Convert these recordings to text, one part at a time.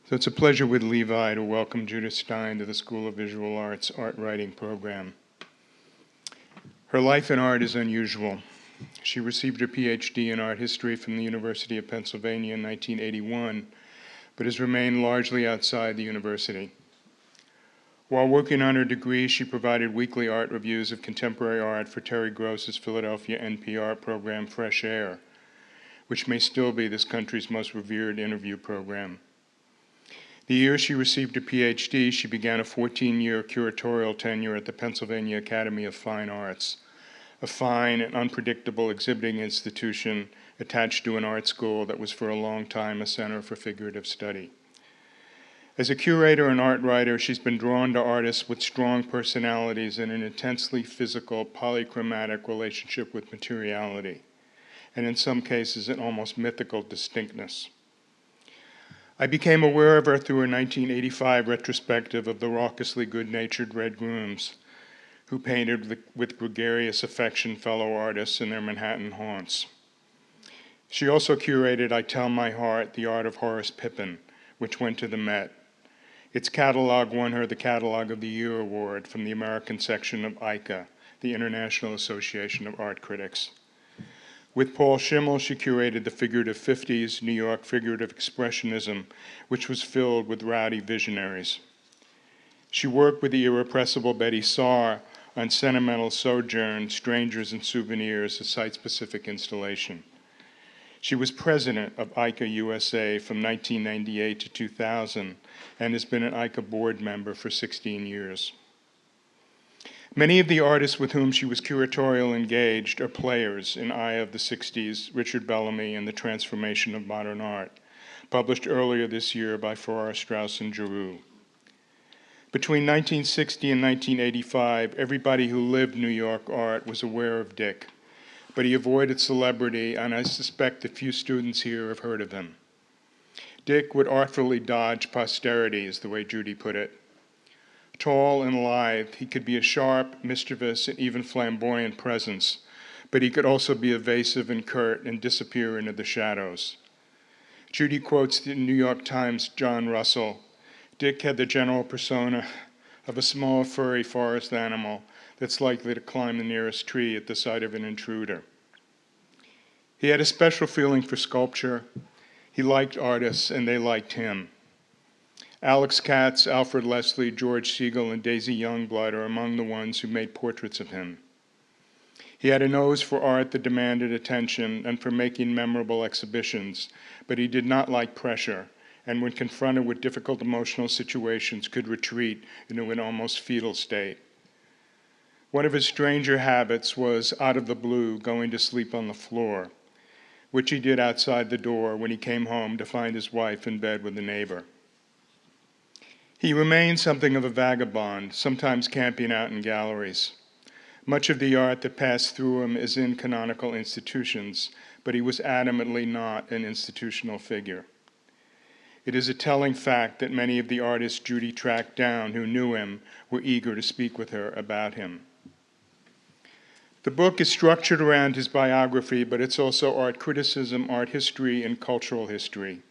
So it's a pleasure with Levi to welcome Judith Stein to the School of Visual Arts Art Writing program. Her life in art is unusual. She received her Ph.D. in art history from the University of Pennsylvania in 1981, but has remained largely outside the university. While working on her degree, she provided weekly art reviews of contemporary art for Terry Gross's Philadelphia NPR program Fresh Air, which may still be this country's most revered interview program. The year she received her Ph.D., she began a 14-year curatorial tenure at the Pennsylvania Academy of Fine Arts, a fine and unpredictable exhibiting institution attached to an art school that was for a long time a center for figurative study. As a curator and art writer, she's been drawn to artists with strong personalities and an intensely physical, polychromatic relationship with materiality, and in some cases, an almost mythical distinctness. I became aware of her through a 1985 retrospective of the raucously good-natured Red Grooms, who painted with gregarious affection fellow artists in their Manhattan haunts. She also curated I Tell My Heart, the Art of Horace Pippin, which went to the Met. Its catalog won her the Catalog of the Year award from the American section of ICA, the International Association of Art Critics. With Paul Schimmel, she curated the Figurative Fifties, New York Figurative Expressionism, which was filled with rowdy visionaries. She worked with the irrepressible Betty Saar on Sentimental Sojourn, Strangers and Souvenirs, a site-specific installation. She was president of ICA USA from 1998 to 2000 and has been an ICA board member for 16 years. Many of the artists with whom she was curatorial engaged are players in Eye of the Sixties, Richard Bellamy, and the Transformation of Modern Art, published earlier this year by Farrar, Straus and Giroux. Between 1960 and 1985, everybody who lived New York art was aware of Dick, but he avoided celebrity, and I suspect that few students here have heard of him. Dick would artfully dodge posterity, is the way Judy put it. Tall and lithe, he could be a sharp, mischievous, and even flamboyant presence, but he could also be evasive and curt and disappear into the shadows. Judy quotes the New York Times' John Russell. Dick had the general persona of a small, furry forest animal that's likely to climb the nearest tree at the sight of an intruder. He had a special feeling for sculpture. He liked artists, and they liked him. Alex Katz, Alfred Leslie, George Siegel, and Daisy Youngblood are among the ones who made portraits of him. He had a nose for art that demanded attention and for making memorable exhibitions, but he did not like pressure, and when confronted with difficult emotional situations, could retreat into an almost fetal state. One of his stranger habits was, out of the blue, going to sleep on the floor, which he did outside the door when he came home to find his wife in bed with a neighbor. He remained something of a vagabond, sometimes camping out in galleries. Much of the art that passed through him is in canonical institutions, but he was adamantly not an institutional figure. It is a telling fact that many of the artists Judy tracked down who knew him were eager to speak with her about him. The book is structured around his biography, but it's also art criticism, art history, and cultural history.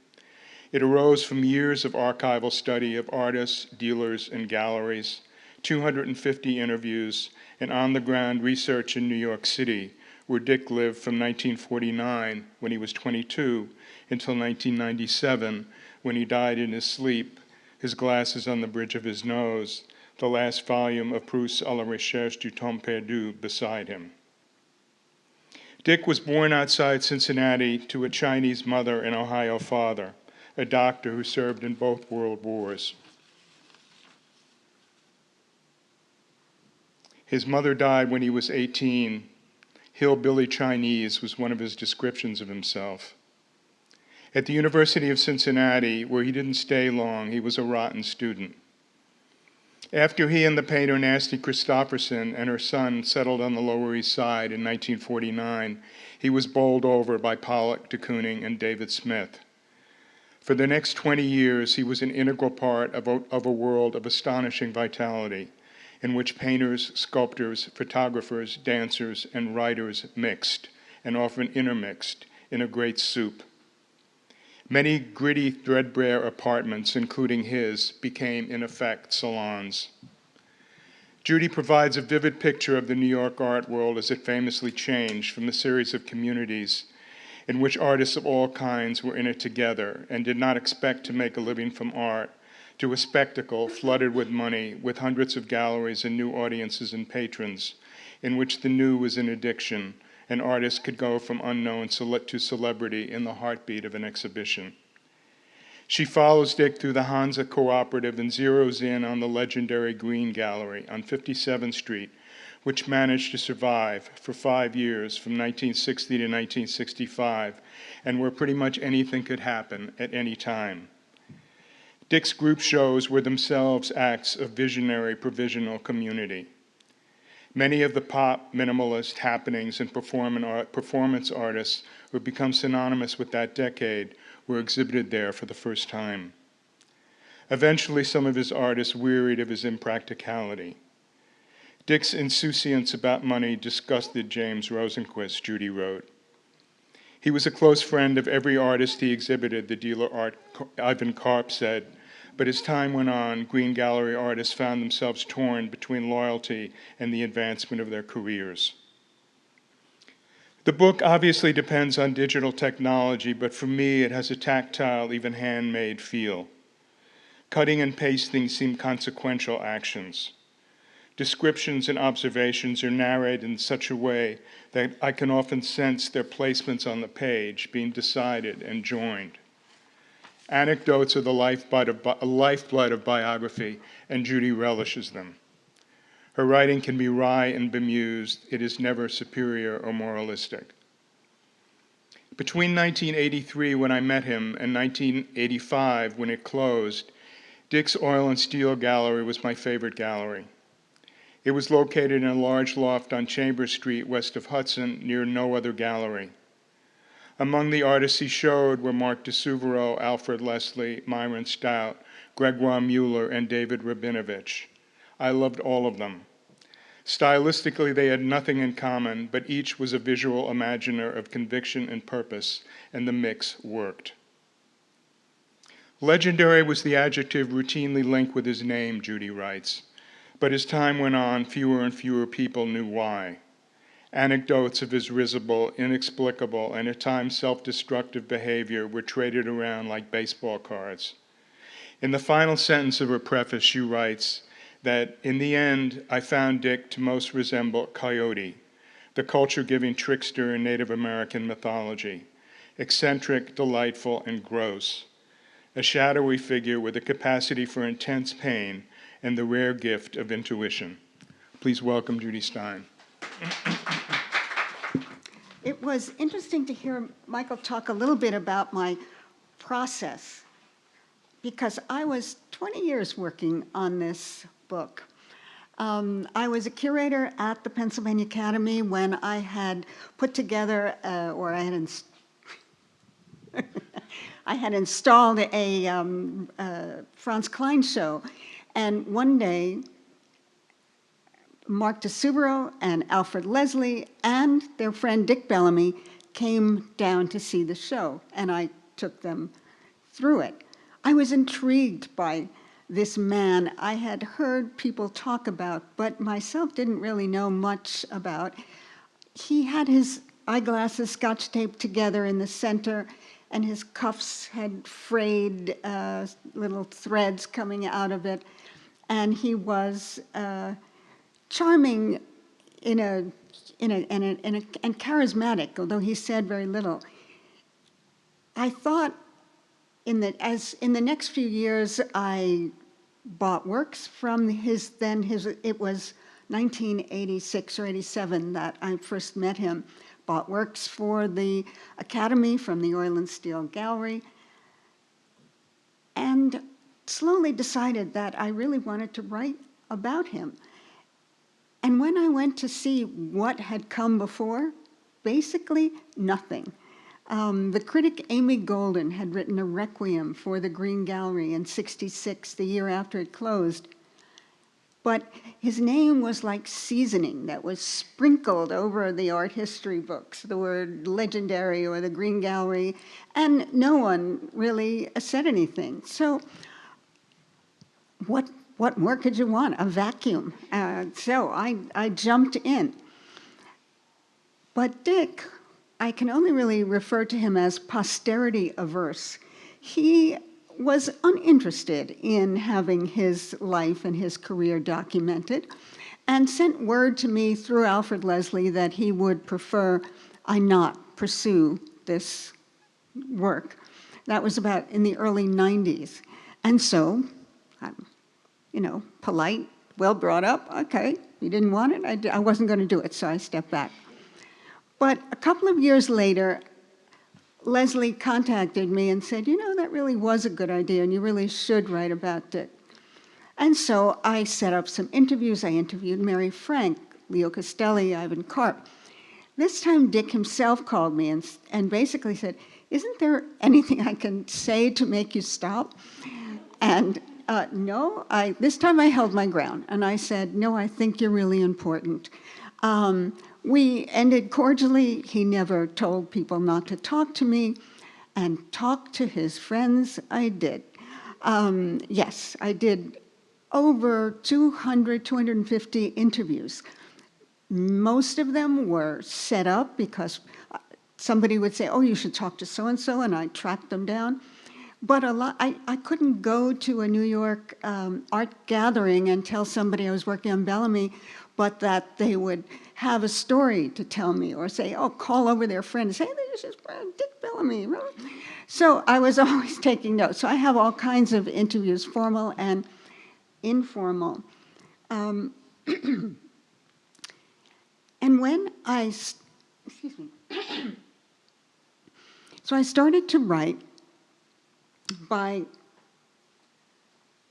It arose from years of archival study of artists, dealers, and galleries, 250 interviews, and on-the-ground research in New York City, where Dick lived from 1949, when he was 22, until 1997, when he died in his sleep, his glasses on the bridge of his nose, the last volume of Proust's À la recherche du temps perdu beside him. Dick was born outside Cincinnati to a Chinese mother and Ohio father, a doctor who served in both world wars. His mother died when he was 18. Hillbilly Chinese was one of his descriptions of himself. At the University of Cincinnati, where he didn't stay long, he was a rotten student. After he and the painter Nasty Christopherson and her son settled on the Lower East Side in 1949, he was bowled over by Pollock, de Kooning, and David Smith. For the next 20 years, he was an integral part of a world of astonishing vitality, in which painters, sculptors, photographers, dancers, and writers mixed, and often intermixed, in a great soup. Many gritty, threadbare apartments, including his, became, in effect, salons. Judy provides a vivid picture of the New York art world as it famously changed from a series of communities in which artists of all kinds were in it together and did not expect to make a living from art, to a spectacle flooded with money, with hundreds of galleries and new audiences and patrons, in which the new was an addiction, and artists could go from unknown to celebrity in the heartbeat of an exhibition. She follows Dick through the Hansa Cooperative and zeroes in on the legendary Green Gallery on 57th Street, which managed to survive for 5 years, from 1960 to 1965, and where pretty much anything could happen at any time. Dick's group shows were themselves acts of visionary provisional community. Many of the pop, minimalist happenings and performance artists who have become synonymous with that decade were exhibited there for the first time. Eventually, some of his artists wearied of his impracticality. Dick's insouciance about money disgusted James Rosenquist, Judy wrote. He was a close friend of every artist he exhibited, the dealer Ivan Karp said, but as time went on, Green Gallery artists found themselves torn between loyalty and the advancement of their careers. The book obviously depends on digital technology, but for me it has a tactile, even handmade feel. Cutting and pasting seem consequential actions. Descriptions and observations are narrated in such a way that I can often sense their placements on the page being decided and joined. Anecdotes are the lifeblood of biography, and Judy relishes them. Her writing can be wry and bemused. It is never superior or moralistic. Between 1983, when I met him, and 1985, when it closed, Dick's Oil and Steel Gallery was my favorite gallery. It was located in a large loft on Chambers Street, west of Hudson, near no other gallery. Among the artists he showed were Mark de Suvero, Alfred Leslie, Myron Stout, Gregoire Mueller, and David Rabinovich. I loved all of them. Stylistically, they had nothing in common, but each was a visual imaginer of conviction and purpose, and the mix worked. Legendary was the adjective routinely linked with his name, Judy writes, but as time went on, fewer and fewer people knew why. Anecdotes of his risible, inexplicable, and at times self-destructive behavior were traded around like baseball cards. In the final sentence of her preface, she writes that, in the end, I found Dick to most resemble Coyote, the culture-giving trickster in Native American mythology, eccentric, delightful, and gross, a shadowy figure with a capacity for intense pain and the rare gift of intuition. Please welcome Judy Stein. It was interesting to hear Michael talk a little bit about my process, because I was 20 years working on this book. I was a curator at the Pennsylvania Academy when I had put together, or I had installed a Franz Klein show, and one day, Mark de Suvero and Alfred Leslie and their friend Dick Bellamy came down to see the show, and I took them through it. I was intrigued by this man I had heard people talk about, but myself didn't really know much about. He had his eyeglasses scotch taped together in the center, and his cuffs had frayed little threads coming out of it, and he was charming and charismatic, although he said very little. I thought in the next few years, I bought works from it was 1986 or 87 that I first met him, bought works for the Academy from the Oil and Steel Gallery, and slowly decided that I really wanted to write about him. And when I went to see what had come before, basically nothing. The critic Amy Golden had written a requiem for the Green Gallery in '66, the year after it closed. but his name was like seasoning that was sprinkled over the art history books, the word legendary or the Green Gallery, and no one really said anything. So what more could you want? A vacuum. So I jumped in. But Dick, I can only really refer to him as posterity averse. He was uninterested in having his life and his career documented, and sent word to me through Alfred Leslie that he would prefer I not pursue this work. That was about in the early 90s. And so, polite, well brought up, okay, you didn't want it, I wasn't going to do it, so I stepped back. But a couple of years later, Leslie contacted me and said, that really was a good idea, and you really should write about Dick. And so I set up some interviews. I interviewed Mary Frank, Leo Castelli, Ivan Karp. This time, Dick himself called me and basically said, isn't there anything I can say to make you stop? And no, this time I held my ground, and I said, no, I think you're really important. We ended cordially. He never told people not to talk to me, and talk to his friends I did. Yes, I did over 250 interviews. Most of them were set up because somebody would say, oh, you should talk to so-and-so, and I tracked them down. But I couldn't go to a New York art gathering and tell somebody I was working on Bellamy, but that they would have a story to tell me, or say, oh, call over their friend and say, hey, this is Dick Bellamy. So I was always taking notes. So I have all kinds of interviews, formal and informal. And when excuse me. So I started to write. By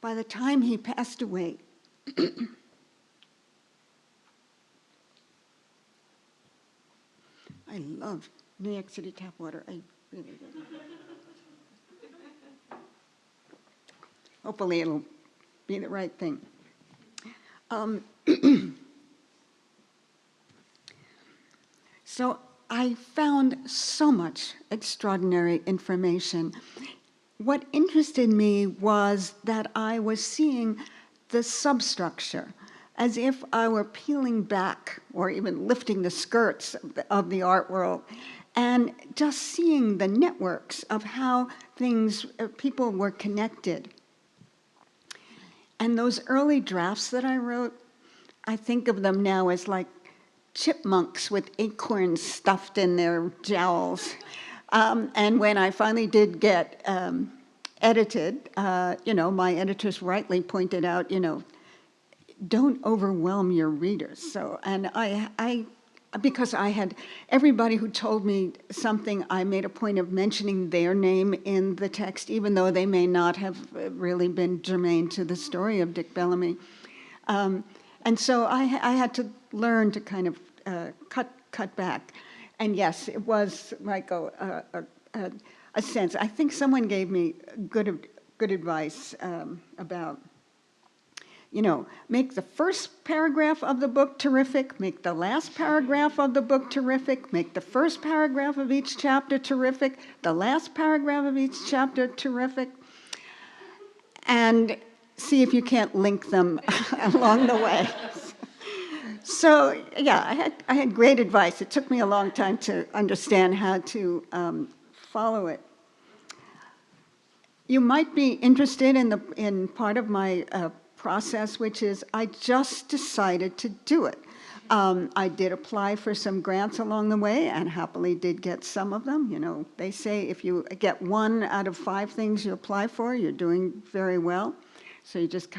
the time he passed away, I love New York City tap water. I really do. Hopefully it'll be the right thing. So I found so much extraordinary information. What interested me was that I was seeing the substructure, as if I were peeling back or even lifting the skirts of the art world, and just seeing the networks of how people were connected. And those early drafts that I wrote, I think of them now as like chipmunks with acorns stuffed in their jowls. And when I finally did get edited, my editors rightly pointed out, don't overwhelm your readers. So, and because I had everybody who told me something, I made a point of mentioning their name in the text, even though they may not have really been germane to the story of Dick Bellamy. And so I had to learn to kind of cut back. And yes, it was like a sense. I think someone gave me good advice about, make the first paragraph of the book terrific, make the last paragraph of the book terrific, make the first paragraph of each chapter terrific, the last paragraph of each chapter terrific, and see if you can't link them along the way. So yeah, I had great advice. It took me a long time to understand how to follow it. You might be interested in part of my process, which is I just decided to do it. I did apply for some grants along the way and happily did get some of them. They say if you get 1 out of 5 things you apply for, you're doing very well. So you just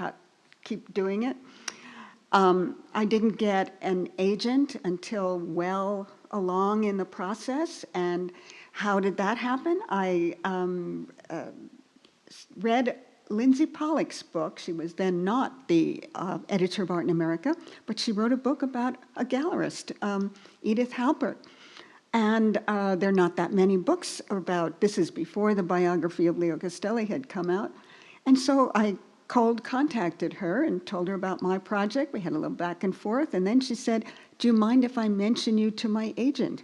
keep doing it. I didn't get an agent until well along in the process. And how did that happen? I read Lindsay Pollock's book. She was then not the editor of Art in America, but she wrote a book about a gallerist, Edith Halpert. And there are not that many books about, this is before the biography of Leo Castelli had come out. And so I cold contacted her and told her about my project. We had a little back and forth, and then she said, "Do you mind if I mention you to my agent?"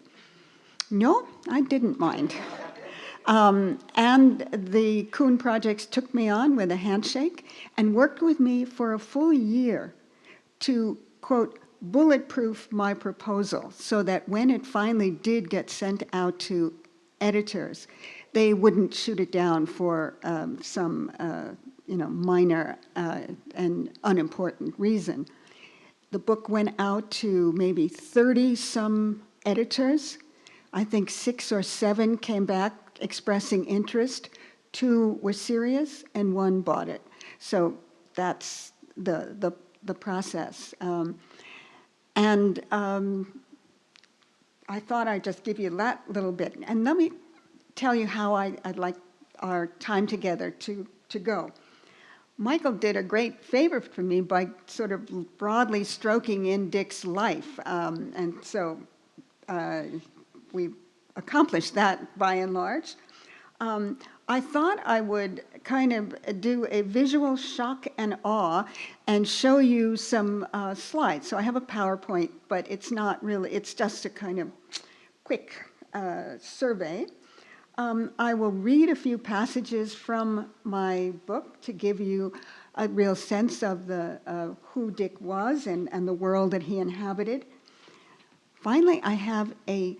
No, I didn't mind. And the Kuhn projects took me on with a handshake and worked with me for a full year to, quote, bulletproof my proposal so that when it finally did get sent out to editors, they wouldn't shoot it down for some minor and unimportant reason. The book went out to maybe 30-some editors. I think 6 or 7 came back expressing interest. 2 were serious, and 1 bought it. So that's the process. I thought I'd just give you that little bit. And let me tell you how I'd like our time together to go. Michael did a great favor for me by sort of broadly stroking in Dick's life. And so we accomplished that by and large. I thought I would kind of do a visual shock and awe and show you some slides. So I have a PowerPoint, but it's not really, it's just a kind of quick survey. I will read a few passages from my book to give you a real sense of who Dick was and the world that he inhabited. Finally, I have a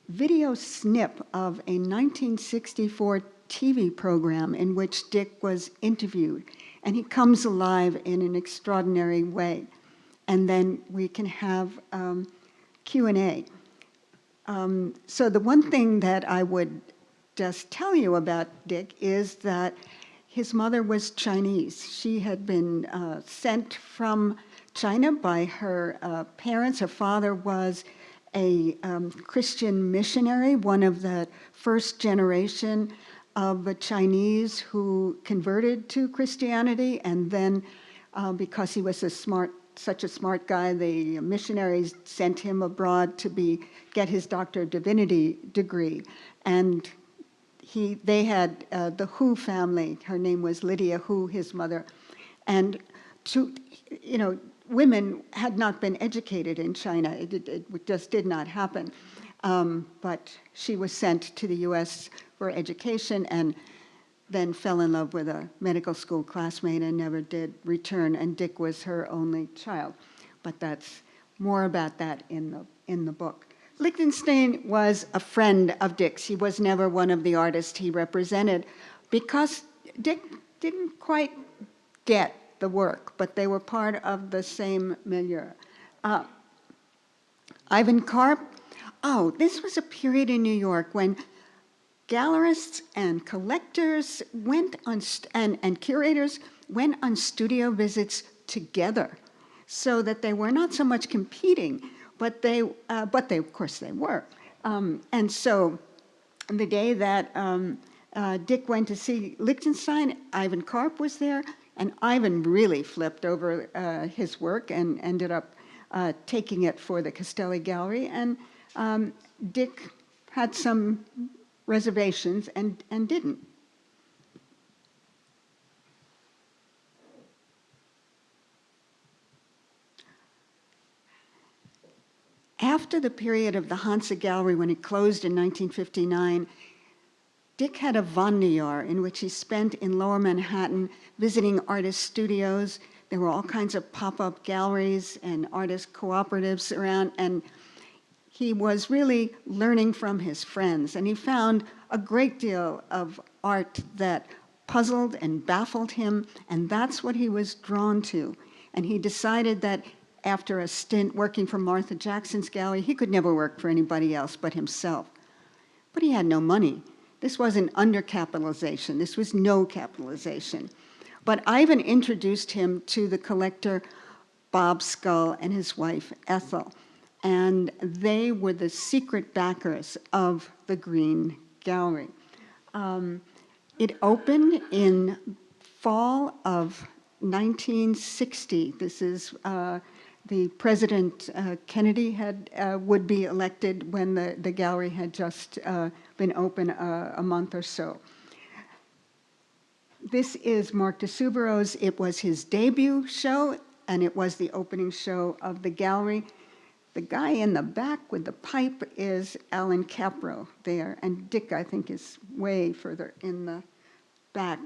video snip of a 1964 TV program in which Dick was interviewed, and he comes alive in an extraordinary way. And then we can have Q&A. So the one thing that I would just tell you about Dick is that his mother was Chinese. She had been sent from China by her parents. Her father was a Christian missionary, one of the first generation of the Chinese who converted to Christianity, and then because he was such a smart guy, the missionaries sent him abroad to get his Doctor of Divinity degree. And they had the Hu family. Her name was Lydia Hu, his mother, and women had not been educated in China. It just did not happen. But she was sent to the U.S. for education and then fell in love with a medical school classmate and never did return, and Dick was her only child. But that's more about that in the book. Lichtenstein was a friend of Dick's. He was never one of the artists he represented because Dick didn't quite get the work, but they were part of the same milieu. Ivan Karp, this was a period in New York when gallerists and collectors went on and curators went on studio visits together, so that they were not so much competing, but they of course they were. And so the day that Dick went to see Lichtenstein, Ivan Karp was there, and Ivan really flipped over his work and ended up taking it for the Castelli Gallery. And Dick had some reservations and didn't. After the period of the Hansa Gallery, when it closed in 1959, Dick had a Wanderjahr in which he spent in Lower Manhattan visiting artist studios. There were all kinds of pop-up galleries and artist cooperatives around, and he was really learning from his friends. And he found a great deal of art that puzzled and baffled him, and that's what he was drawn to. And he decided that after a stint working for Martha Jackson's gallery, he could never work for anybody else but himself. But he had no money. This wasn't undercapitalization. This was no capitalization. But Ivan introduced him to the collector Bob Scull and his wife Ethel, and they were the secret backers of the Green Gallery. It opened in fall of 1960. This is the President Kennedy would be elected when the gallery had just been open a month or so. This is Mark de Suvero's. It was his debut show, and it was the opening show of the gallery. The guy in the back with the pipe is Alan Capro there, and Dick, I think, is way further in the back.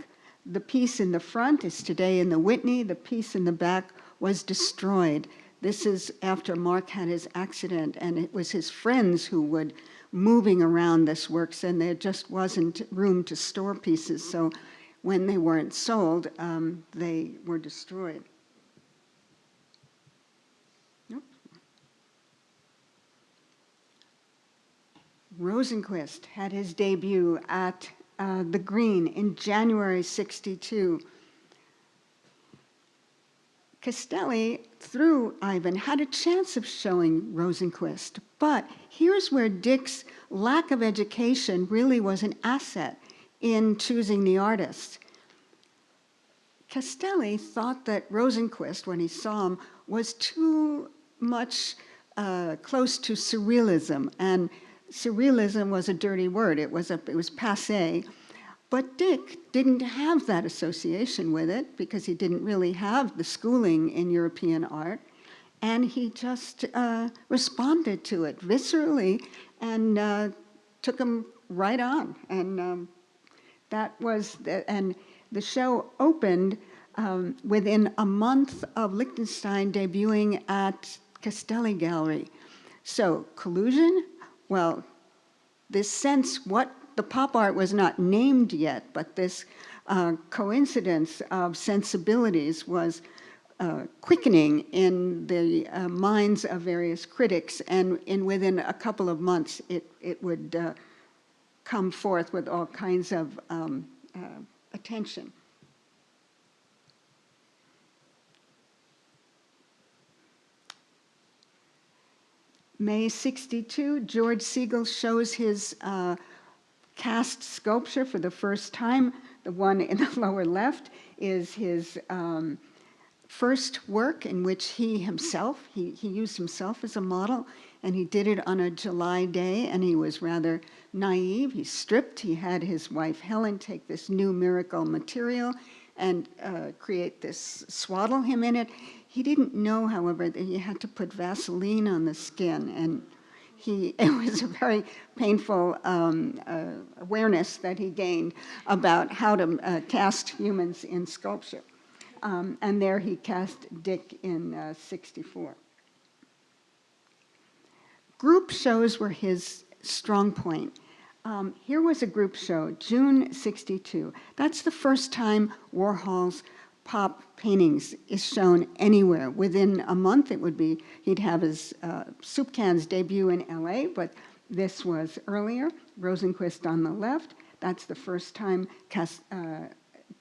The piece in the front is today in the Whitney. The piece in the back was destroyed. This is after Mark had his accident, and it was his friends who would moving around this works, and there just wasn't room to store pieces, so when they weren't sold, they were destroyed. Nope. Rosenquist had his debut at the Green in January '62. Castelli, through Ivan, had a chance of showing Rosenquist, but here's where Dick's lack of education really was an asset in choosing the artist. Castelli thought that Rosenquist, when he saw him, was too much close to surrealism, and surrealism was a dirty word. It was passé. But Dick didn't have that association with it because he didn't really have the schooling in European art, and he just responded to it viscerally and took him right on. And the show opened within a month of Lichtenstein debuting at Castelli Gallery. So collusion, well, this sense, what the pop art was not named yet, but this coincidence of sensibilities was quickening in the minds of various critics, and within a couple of months it would come forth with all kinds of attention. May '62, George Siegel shows his cast sculpture for the first time. The one in the lower left is his first work in which he used himself as a model, and he did it on a July day, and he was rather naive. He stripped. He had his wife Helen take this new miracle material and create this, swaddle him in it. He didn't know, however, that he had to put Vaseline on the skin, and it was a very painful awareness that he gained about how to cast humans in sculpture. And there he cast Dick in '64. Group shows were his strong point. Here was a group show, June '62. That's the first time Warhol's pop paintings is shown anywhere. Within a month, he'd have his soup cans debut in LA, but this was earlier. Rosenquist on the left. That's the first time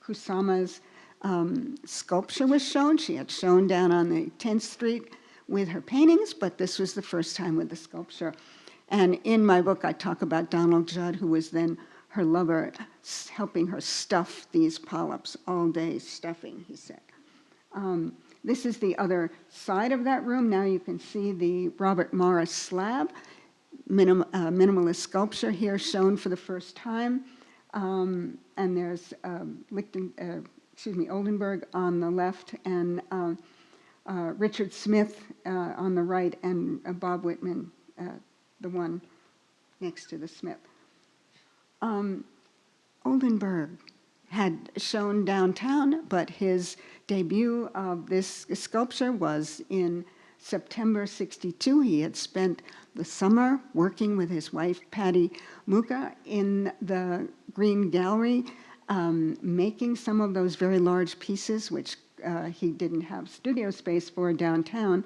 Kusama's sculpture was shown. She had shown down on the 10th Street with her paintings, but this was the first time with the sculpture. And in my book, I talk about Donald Judd, who was then her lover, helping her stuff these polyps all day, stuffing, he said. This is the other side of that room. Now you can see the Robert Morris slab, minimalist sculpture here shown for the first time. And there's Oldenburg on the left, and Richard Smith on the right, and Bob Whitman, the one next to the Smith. Oldenburg had shown downtown, but his debut of this sculpture was in September '62. He had spent the summer working with his wife, Patty Muka, in the Green Gallery, making some of those very large pieces, which he didn't have studio space for downtown.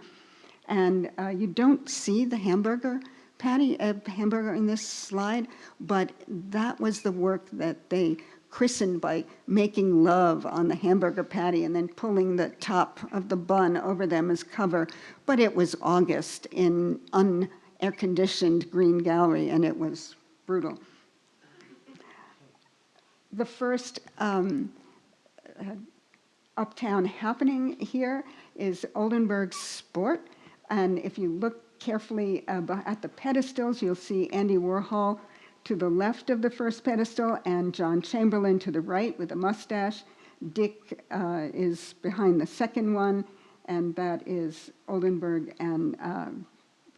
And you don't see the hamburger patty, hamburger in this slide, but that was the work that they christened by making love on the hamburger patty and then pulling the top of the bun over them as cover. But it was August in un-air-conditioned Green Gallery, and it was brutal. The first uptown happening here is Oldenburg's Sport, and if you look carefully at the pedestals, you'll see Andy Warhol to the left of the first pedestal, and John Chamberlain to the right with a mustache. Dick is behind the second one, and that is Oldenburg and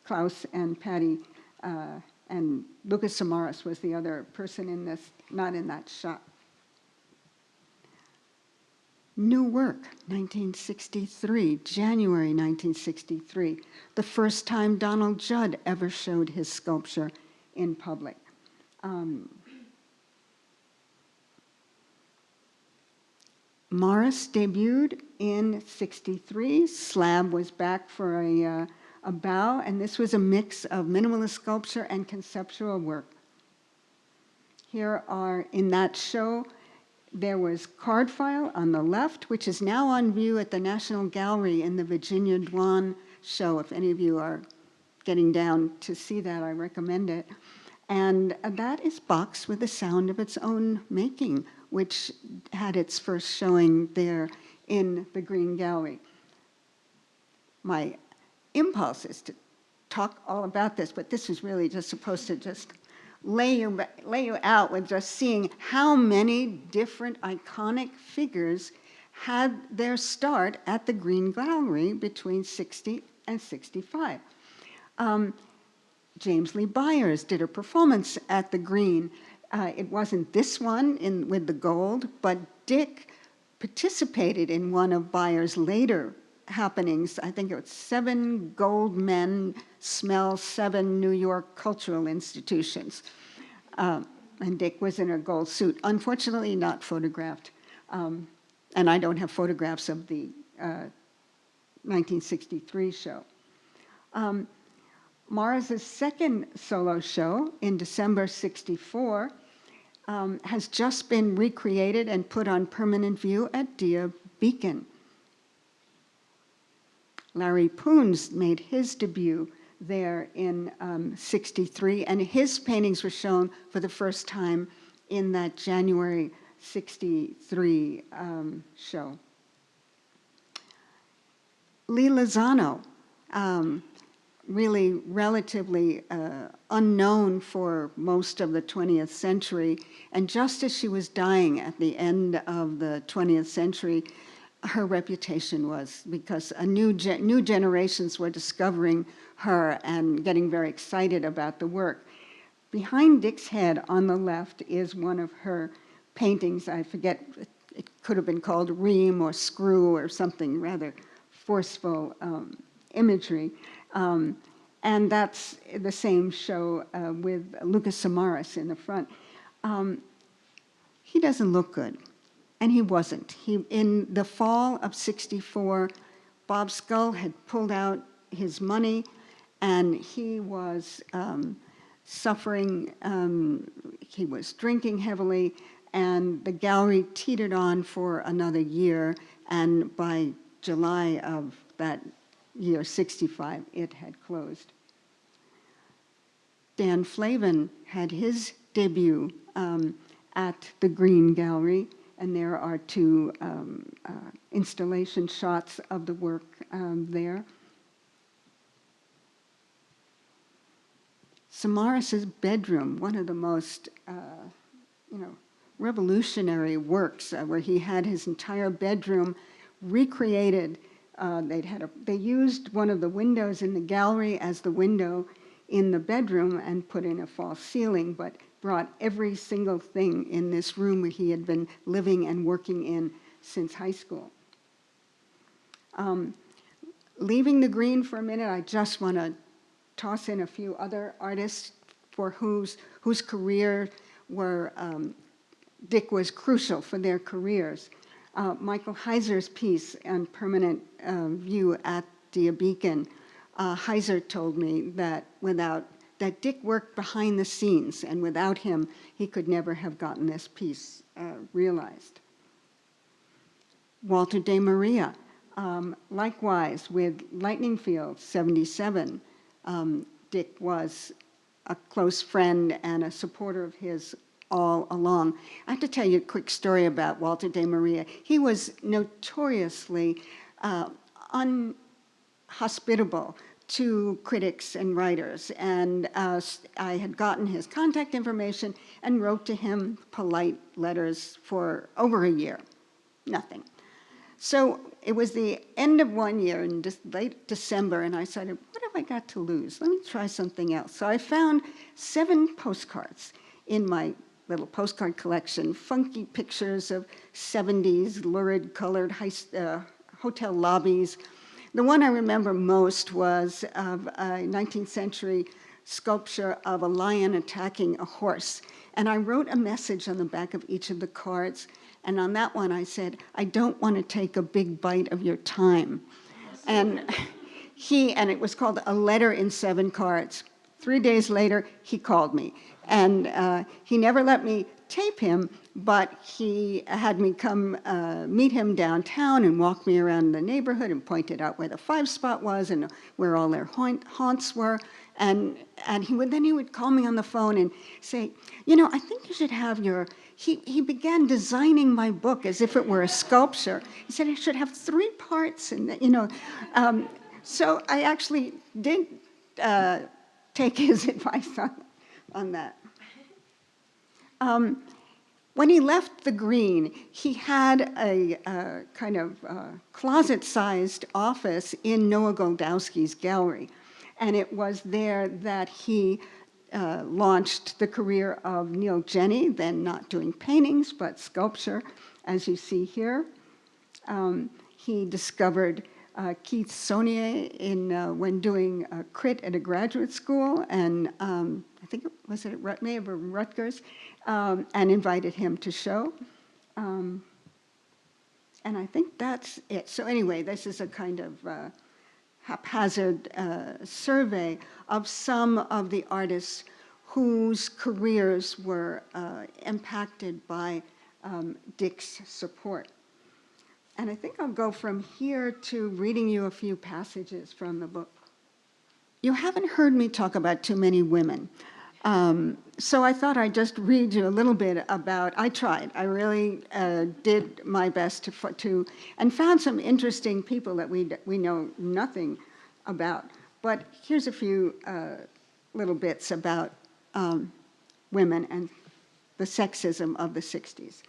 Claes and Patty, and Lucas Samaras was the other person in this, not in that shot. New work, 1963, January 1963, the first time Donald Judd ever showed his sculpture in public. Morris debuted in '63. Slab was back for a bow, and this was a mix of minimalist sculpture and conceptual work. Here are, in that show, there was Card File on the left, which is now on view at the National Gallery in the Virginia Dwan show. If any of you are getting down to see that, I recommend it. And that is Box with the Sound of Its Own Making, which had its first showing there in the Green Gallery. My impulse is to talk all about this, but this is really just supposed to just lay you out with just seeing how many different iconic figures had their start at the Green Gallery between 60 and 65. James Lee Byers did a performance at the Green. It wasn't this one with the gold, but Dick participated in one of Byers' later happenings. I think it was 7 Gold Men Smell 7 New York Cultural Institutions. And Dick was in a gold suit, unfortunately not photographed. And I don't have photographs of the 1963 show. Morris's second solo show in December '64 has just been recreated and put on permanent view at Dia Beacon. Larry Poons made his debut there in '63, and his paintings were shown for the first time in that January '63 show. Lee Lozano, really relatively unknown for most of the 20th century, and just as she was dying at the end of the 20th century, her reputation was, because new generations were discovering her and getting very excited about the work. Behind Dick's head on the left is one of her paintings. I forget, it could have been called Ream or Screw or something rather forceful imagery. And that's the same show with Lucas Samaras in the front. He doesn't look good. And he wasn't. In the fall of '64, Bob Scull had pulled out his money, and he was suffering. He was drinking heavily, and the gallery teetered on for another year. And by July of that year, '65, it had closed. Dan Flavin had his debut at the Green Gallery. And there are 2 installation shots of the work there. Samaras's bedroom, one of the most, revolutionary works, where he had his entire bedroom recreated. They used one of the windows in the gallery as the window in the bedroom and put in a false ceiling, but brought every single thing in this room where he had been living and working in since high school. Leaving the Green for a minute, I just want to toss in a few other artists for whose career were, Dick was crucial for their careers. Michael Heiser's piece on permanent view at Dia Beacon, Heiser told me that that Dick worked behind the scenes, and without him, he could never have gotten this piece realized. Walter de Maria, likewise with Lightning Field '77, Dick was a close friend and a supporter of his all along. I have to tell you a quick story about Walter de Maria. He was notoriously unhospitable to critics and writers. And I had gotten his contact information and wrote to him polite letters for over a year. Nothing. So it was the end of one year in late December, and I decided, what have I got to lose? Let me try something else. So I found 7 postcards in my little postcard collection, funky pictures of 70s, lurid colored hotel lobbies. The one I remember most was of a 19th century sculpture of a lion attacking a horse. And I wrote a message on the back of each of the cards. And on that one, I said, I don't want to take a big bite of your time. And it was called A Letter in 7 Cards. 3 days later, he called me. And he never let me tape him, but he had me come meet him downtown and walk me around the neighborhood and pointed out where the 5 spot was and where all their haunts were. And he would call me on the phone and say, I think you should have your... He began designing my book as if it were a sculpture. He said I should have 3 parts, and so I actually did take his advice on that. When he left the Green, he had a kind of closet-sized office in Noah Goldowski's gallery, and it was there that he launched the career of Neil Jenny, then not doing paintings, but sculpture, as you see here. He discovered Keith Saunier when doing a crit at a graduate school, and I think it may have been Rutgers, and invited him to show. And I think that's it. So anyway, this is a kind of haphazard survey of some of the artists whose careers were impacted by Dick's support. And I think I'll go from here to reading you a few passages from the book. You haven't heard me talk about too many women. So I thought I'd just read you a little bit about, I tried, I really did my best to, and found some interesting people that we know nothing about. But here's a few little bits about women and the sexism of the 60s.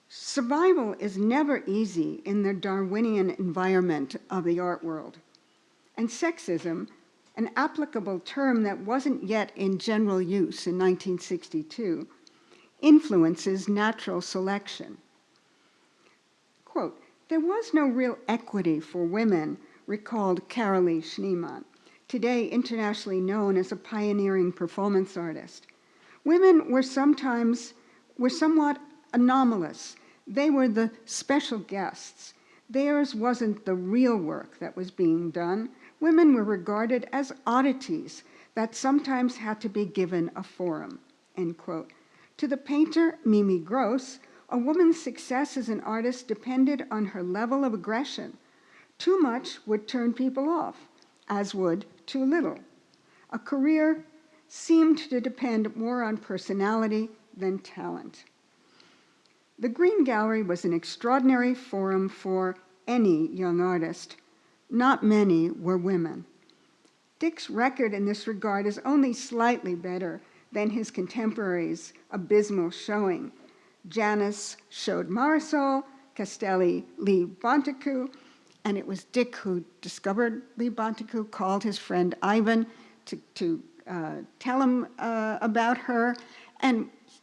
Survival is never easy in the Darwinian environment of the art world. And sexism, an applicable term that wasn't yet in general use in 1962, influences natural selection. Quote, there was no real equity for women, recalled Carolee Schneemann, today internationally known as a pioneering performance artist. Women were somewhat anomalous. They were the special guests. Theirs wasn't the real work that was being done. Women were regarded as oddities that sometimes had to be given a forum, end quote. To the painter, Mimi Gross, a woman's success as an artist depended on her level of aggression. Too much would turn people off, as would too little. A career seemed to depend more on personality than talent. The Green Gallery was an extraordinary forum for any young artist. Not many were women. Dick's record in this regard is only slightly better than his contemporaries' abysmal showing. Janus showed Marisol, Castelli Lee Bontecu, and it was Dick who discovered Lee Bontecu, called his friend Ivan to tell him about her.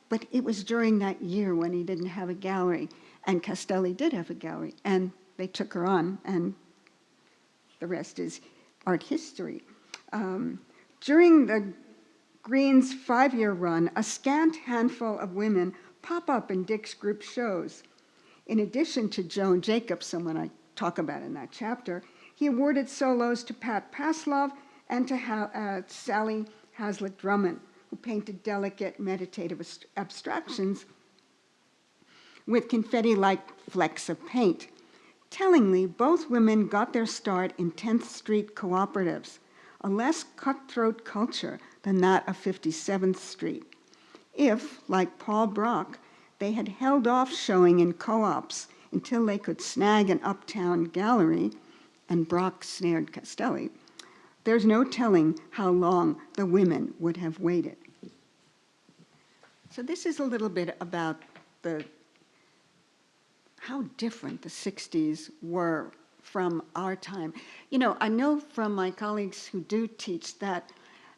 But it was during that year when he didn't have a gallery, and Castelli did have a gallery, and they took her on, and the rest is art history. During the Green's 5-year run, a scant handful of women pop up in Dick's group shows. In addition to Joan Jacobs, someone I talk about in that chapter, he awarded solos to Pat Paslow and to Sally Hazlitt Drummond, who painted delicate meditative abstractions with confetti-like flecks of paint. Tellingly, both women got their start in 10th Street cooperatives, a less cutthroat culture than that of 57th Street. If, like Paul Brock, they had held off showing in co-ops until they could snag an uptown gallery, and Brock snared Castelli, There's no telling how long the women would have waited. So this is a little bit about how different the 60s were from our time. You know, I know from my colleagues who do teach that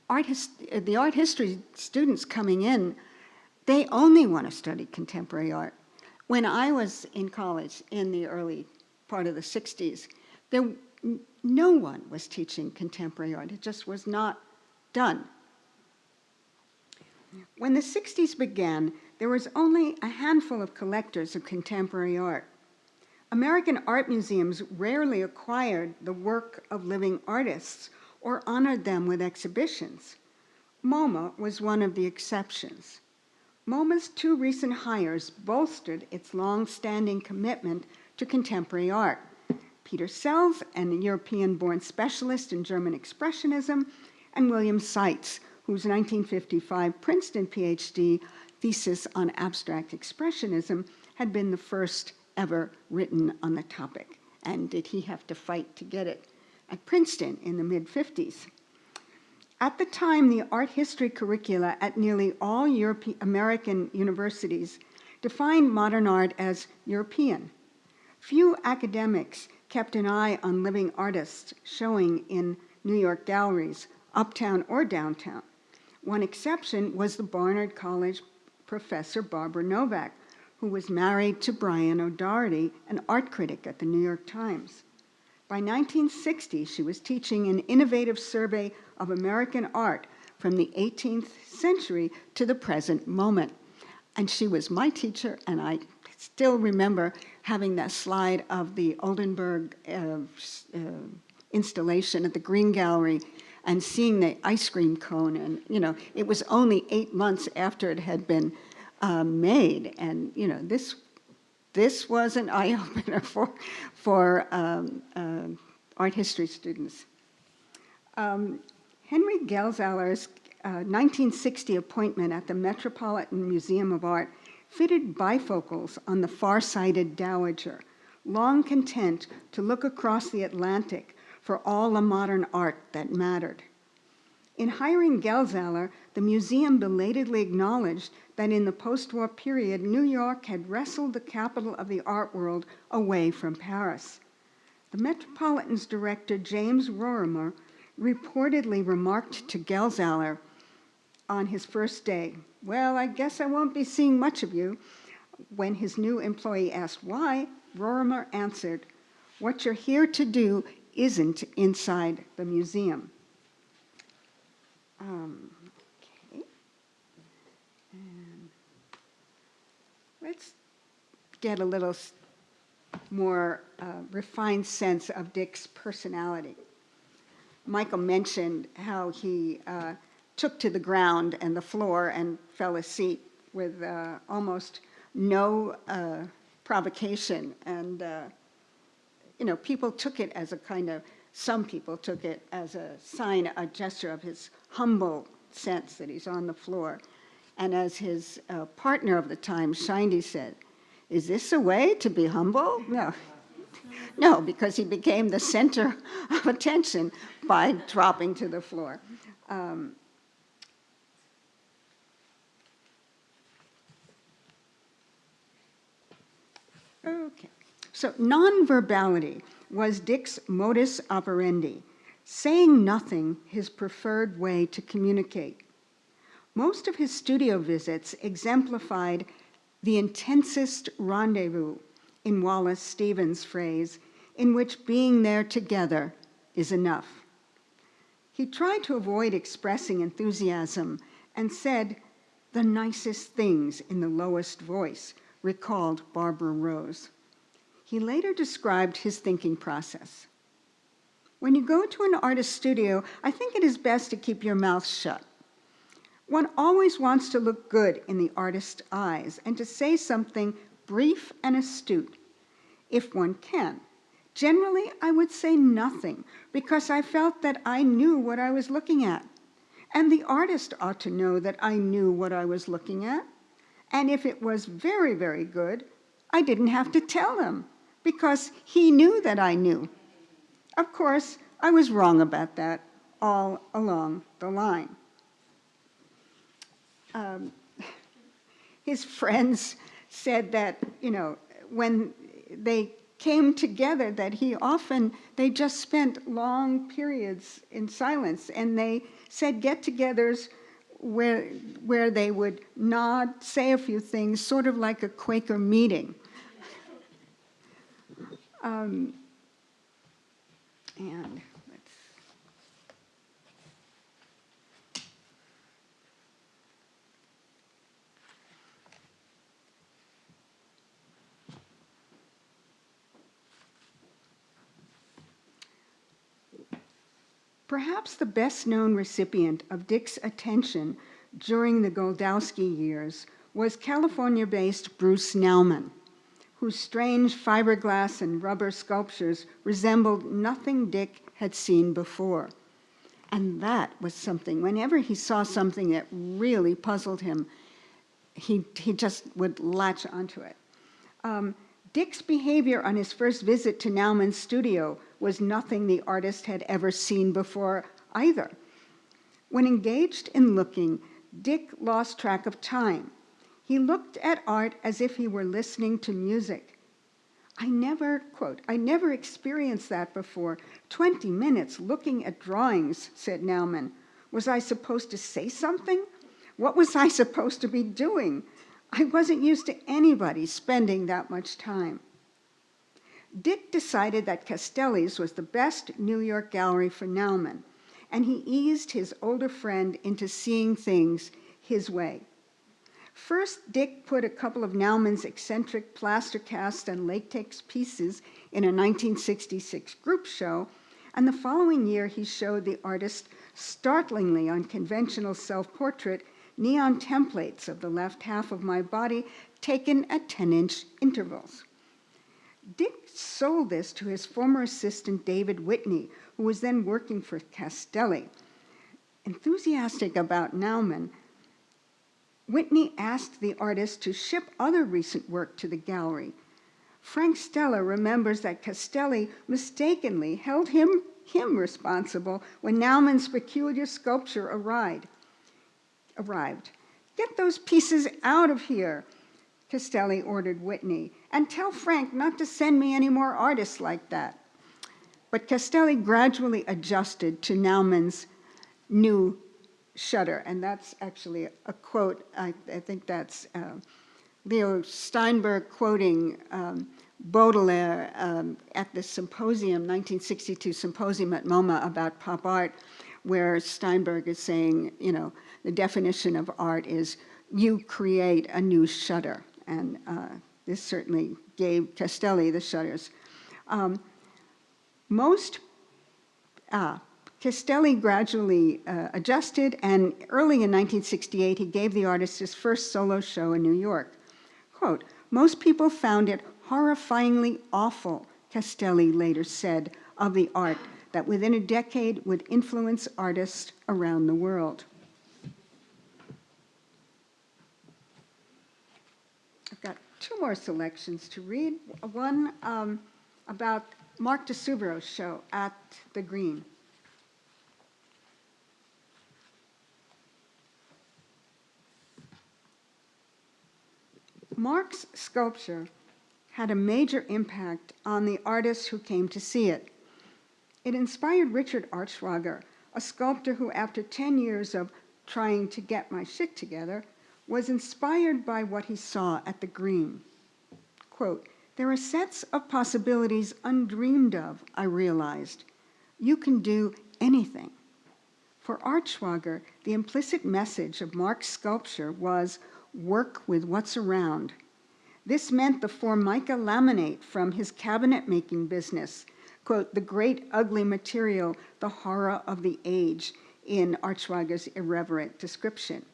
the art history students coming in, they only want to study contemporary art. When I was in college in the early part of the 60s, no one was teaching contemporary art. It just was not done. When the 60s began, there was only a handful of collectors of contemporary art. American art museums rarely acquired the work of living artists or honored them with exhibitions. MoMA was one of the exceptions. MoMA's two recent hires bolstered its long-standing commitment to contemporary art. Peter Sells, an European-born specialist in German Expressionism, and William Seitz, whose 1955 Princeton Ph.D. thesis on abstract expressionism had been the first ever written on the topic. And did he have to fight to get it at Princeton in the mid-50s? At the time, the art history curricula at nearly all American universities defined modern art as European. Few academics kept an eye on living artists showing in New York galleries, uptown or downtown. One exception was the Barnard College professor Barbara Novak, who was married to Brian O'Doherty, an art critic at the New York Times. By 1960, she was teaching an innovative survey of American art from the 18th century to the present moment. And she was my teacher, and I still remember having that slide of the Oldenburg installation at the Green Gallery and seeing the ice cream cone. And, you know, it was only 8 months after it had been made. And, you know, this was an eye-opener for art history students. Henry Gelsaller's 1960 appointment at the Metropolitan Museum of Art fitted bifocals on the far-sighted dowager, long content to look across the Atlantic for all the modern art that mattered. In hiring Gelsaller, the museum belatedly acknowledged that in the post-war period, New York had wrestled the capital of the art world away from Paris. The Metropolitan's director, James Rorimer, reportedly remarked to Gelsaller on his first day, "Well, I guess I won't be seeing much of you." When his new employee asked why, Rorimer answered, "What you're here to do isn't inside the museum." Okay. And let's get a little more refined sense of Dick's personality. Michael mentioned how he took to the ground and the floor and fell asleep with almost no provocation. And, you know, people took it as a kind of, some people took it as a sign, a gesture of his humble sense that he's on the floor. And as his partner of the time, Shindy, said, "Is this a way to be humble?" No. No, because he became the center of attention by dropping to the floor. Okay, so nonverbality was Dick's modus operandi, saying nothing his preferred way to communicate. Most of his studio visits exemplified the intensest rendezvous, in Wallace Stevens' phrase, in which being there together is enough. He tried to avoid expressing enthusiasm and said the nicest things in the lowest voice, recalled Barbara Rose. He later described his thinking process. "When you go to an artist's studio, I think it is best to keep your mouth shut. One always wants to look good in the artist's eyes and to say something brief and astute, if one can. Generally, I would say nothing because I felt that I knew what I was looking at. And the artist ought to know that I knew what I was looking at. And if it was very, very good, I didn't have to tell him because he knew that I knew. Of course, I was wrong about that all along the line. His friends said that, when they came together, that they just spent long periods in silence, and they said get-togethers where they would nod, say a few things, sort of like a Quaker meeting. And let's... Perhaps the best-known recipient of Dick's attention during the Goldowski years was California-based Bruce Nauman, whose strange fiberglass and rubber sculptures resembled nothing Dick had seen before. And that was something, whenever he saw something that really puzzled him, he just would latch onto it. Dick's behavior on his first visit to Nauman's studio was nothing the artist had ever seen before either. When engaged in looking, Dick lost track of time. He looked at art as if he were listening to music. I never experienced that before. 20 minutes looking at drawings, said Nauman. Was I supposed to say something? What was I supposed to be doing? I wasn't used to anybody spending that much time. Dick decided that Castelli's was the best New York gallery for Nauman, and he eased his older friend into seeing things his way. First, Dick put a couple of Nauman's eccentric plaster cast and latex pieces in a 1966 group show, and the following year he showed the artist startlingly unconventional self-portrait neon templates of the left half of my body taken at 10-inch intervals. Dick sold this to his former assistant David Whitney, who was then working for Castelli. Enthusiastic about Nauman, Whitney asked the artist to ship other recent work to the gallery. Frank Stella remembers that Castelli mistakenly held him responsible when Nauman's peculiar sculpture arrived. Get those pieces out of here, Castelli ordered Whitney, and tell Frank not to send me any more artists like that. But Castelli gradually adjusted to Nauman's new shutter, and that's actually a quote. I think that's Leo Steinberg quoting Baudelaire at the symposium, 1962 symposium at MoMA about pop art, where Steinberg is saying, the definition of art is you create a new shutter. And this certainly gave Castelli the shutters. Castelli gradually adjusted, and early in 1968, he gave the artist his first solo show in New York. Quote, "Most people found it horrifyingly awful," Castelli later said of the art that within a decade would influence artists around the world. I've got two more selections to read. One about Mark de Suvero's show at the Green. Mark's sculpture had a major impact on the artists who came to see it. It inspired Richard Archwager, a sculptor who, after 10 years of trying to get my shit together, was inspired by what he saw at the Green. Quote, "There are sets of possibilities undreamed of, I realized. You can do anything." For Archwager, the implicit message of Mark's sculpture was work with what's around. This meant the Formica laminate from his cabinet-making business, quote, "the great ugly material, the horror of the age," in Archwager's irreverent description.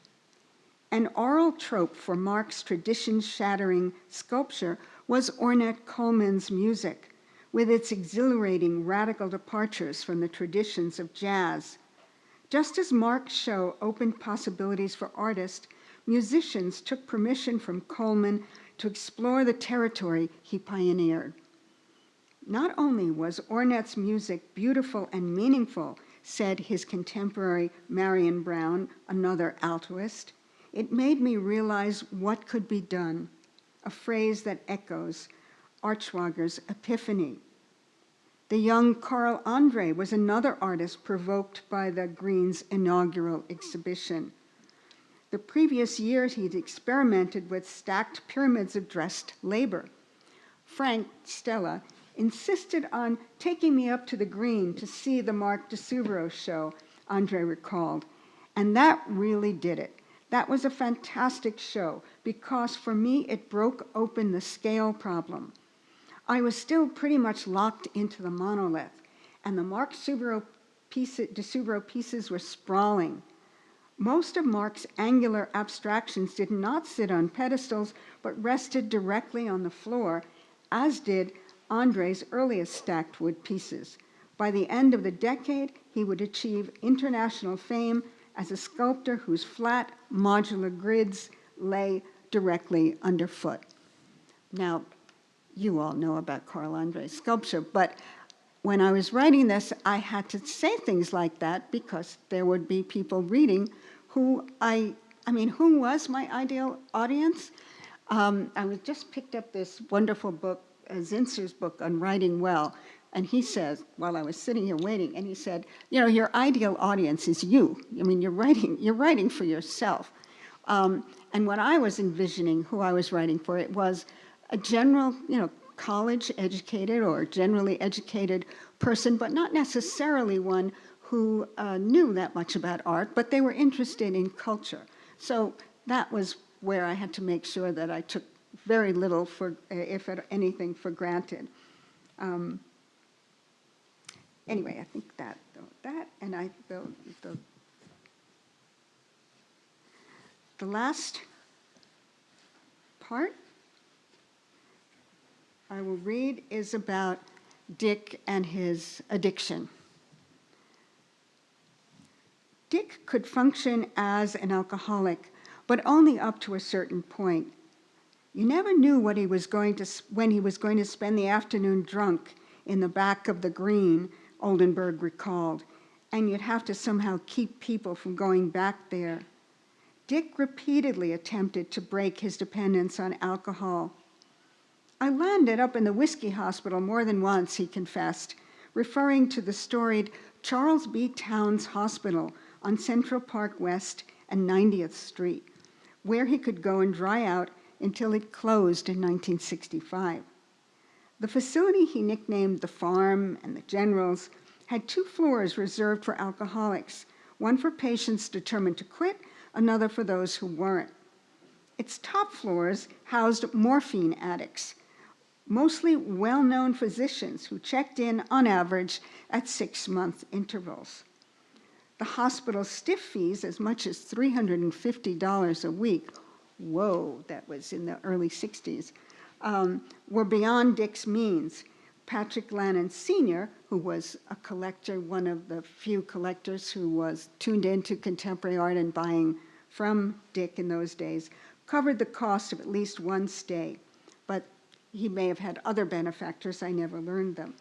An oral trope for Mark's tradition-shattering sculpture was Ornette Coleman's music, with its exhilarating radical departures from the traditions of jazz. Just as Mark's show opened possibilities for artists, musicians took permission from Coleman to explore the territory he pioneered. Not only was Ornette's music beautiful and meaningful, said his contemporary Marion Brown, another altoist, "It made me realize what could be done," a phrase that echoes Archwager's epiphany. The young Carl Andre was another artist provoked by the Green's inaugural exhibition. The previous years, he'd experimented with stacked pyramids of dressed labor. Frank Stella insisted on taking me up to the Green to see the Marc de Suvero show, Andre recalled. And that really did it. That was a fantastic show because for me, it broke open the scale problem. I was still pretty much locked into the monolith, and the Marc de Suvero pieces were sprawling. Most of Marc's angular abstractions did not sit on pedestals, but rested directly on the floor, as did Andre's earliest stacked wood pieces. By the end of the decade, he would achieve international fame as a sculptor whose flat, modular grids lay directly underfoot. Now, you all know about Carl Andre's sculpture, but when I was writing this, I had to say things like that because there would be people reading who who was my ideal audience? I just picked up this wonderful book, Zinsser's book on writing well, and he says, while I was sitting here waiting, and he said, your ideal audience is you. I mean, you're writing for yourself. And what I was envisioning, who I was writing for, it was a general, college-educated or generally educated person, but not necessarily one who knew that much about art, but they were interested in culture. So that was where I had to make sure that I took very little, if anything, for granted. Anyway, I think that, and the last part I will read is about Dick and his addiction. Dick could function as an alcoholic, but only up to a certain point. You never knew when he was going to spend the afternoon drunk in the back of the Green, Oldenburg recalled, and you'd have to somehow keep people from going back there. Dick repeatedly attempted to break his dependence on alcohol. "I landed up in the whiskey hospital more than once," he confessed, referring to the storied Charles B. Towns Hospital on Central Park West and 90th Street, where he could go and dry out until it closed in 1965. The facility he nicknamed the Farm and the Generals had 2 floors reserved for alcoholics, one for patients determined to quit, another for those who weren't. Its top floors housed morphine addicts, mostly well-known physicians who checked in on average at 6-month intervals. The hospital's stiff fees, as much as $350 a week, whoa, that was in the early 60s, were beyond Dick's means. Patrick Lannan Sr., who was a collector, one of the few collectors who was tuned into contemporary art and buying from Dick in those days, covered the cost of at least one stay, but he may have had other benefactors, I never learned them.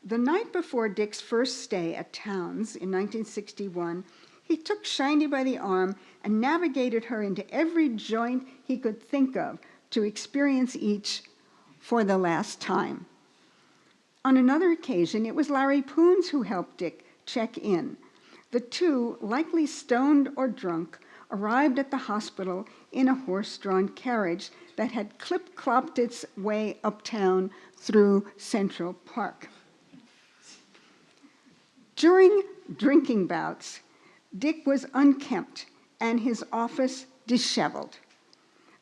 The night before Dick's first stay at Towns in 1961, he took Shiny by the arm and navigated her into every joint he could think of to experience each for the last time. On another occasion, it was Larry Poons who helped Dick check in. The two, likely stoned or drunk, arrived at the hospital in a horse-drawn carriage that had clip-clopped its way uptown through Central Park. During drinking bouts, Dick was unkempt and his office disheveled.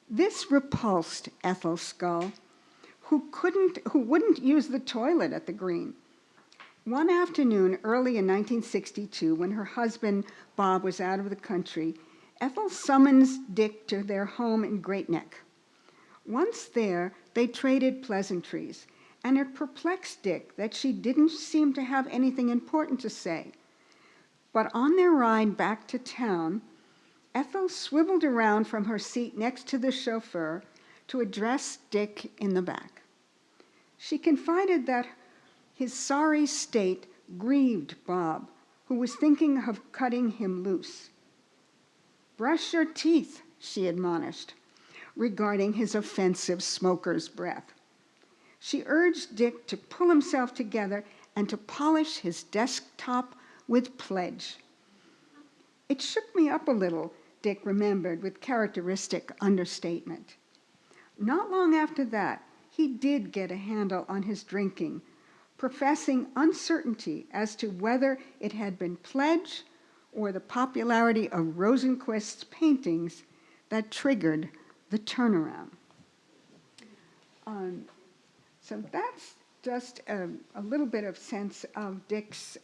This repulsed Ethel Scull, who wouldn't use the toilet at the Green. One afternoon early in 1962, when her husband Bob was out of the country, Ethel summons Dick to their home in Great Neck. Once there, they traded pleasantries, and it perplexed Dick that she didn't seem to have anything important to say. But on their ride back to town, Ethel swiveled around from her seat next to the chauffeur to address Dick in the back. She confided that his sorry state grieved Bob, who was thinking of cutting him loose. "Brush your teeth," she admonished, regarding his offensive smoker's breath. She urged Dick to pull himself together and to polish his desktop with pledge. "It shook me up a little," Dick remembered with characteristic understatement. Not long after that, he did get a handle on his drinking, professing uncertainty as to whether it had been pledge or the popularity of Rosenquist's paintings that triggered the turnaround. So that's just a little bit of sense of Dick's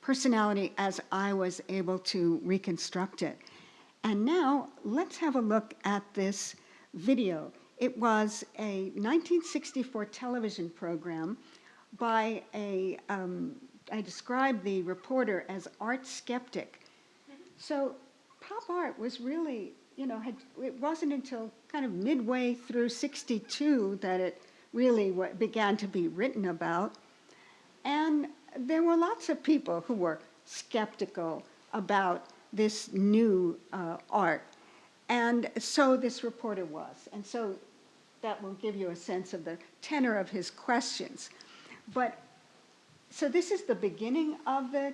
personality as I was able to reconstruct it. And now let's have a look at this video. It was a 1964 television program by I described the reporter as art skeptic. So pop art was really, it wasn't until kind of midway through 62 that it really began to be written about. And there were lots of people who were skeptical about this new art. And so this reporter was. And so that will give you a sense of the tenor of his questions. But so this is the beginning of the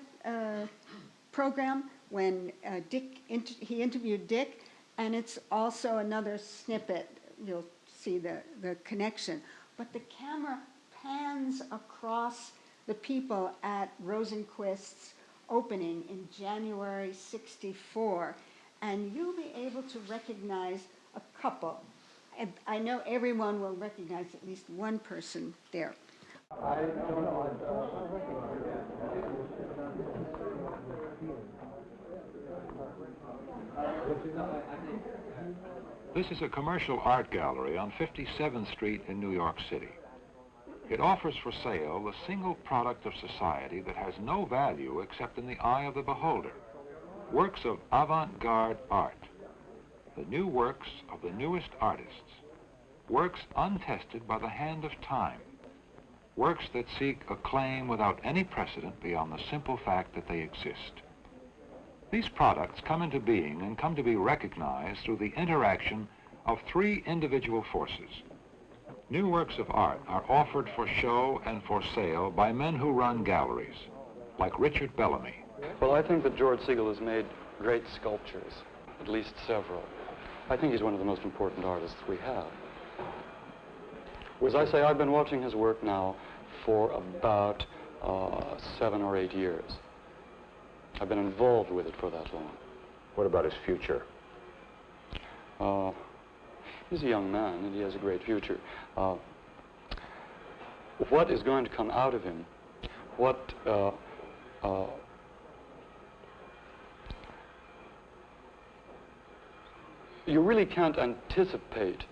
program when he interviewed Dick, and it's also another snippet. You'll see the connection. But the camera pans across the people at Rosenquist's opening in January 64, and you'll be able to recognize a couple. And I know everyone will recognize at least one person there. This is a commercial art gallery on 57th Street in New York City. It offers for sale the single product of society that has no value except in the eye of the beholder. Works of avant-garde art. The new works of the newest artists. Works untested by the hand of time. Works that seek acclaim without any precedent beyond the simple fact that they exist. These products come into being and come to be recognized through the interaction of three individual forces. New works of art are offered for show and for sale by men who run galleries, like Richard Bellamy. Well, I think that George Segal has made great sculptures, at least several. I think he's one of the most important artists we have. As I say, I've been watching his work now for about 7 or 8 years. I've been involved with it for that long. What about his future? He's a young man, and he has a great future. What is going to come out of him? You really can't anticipate.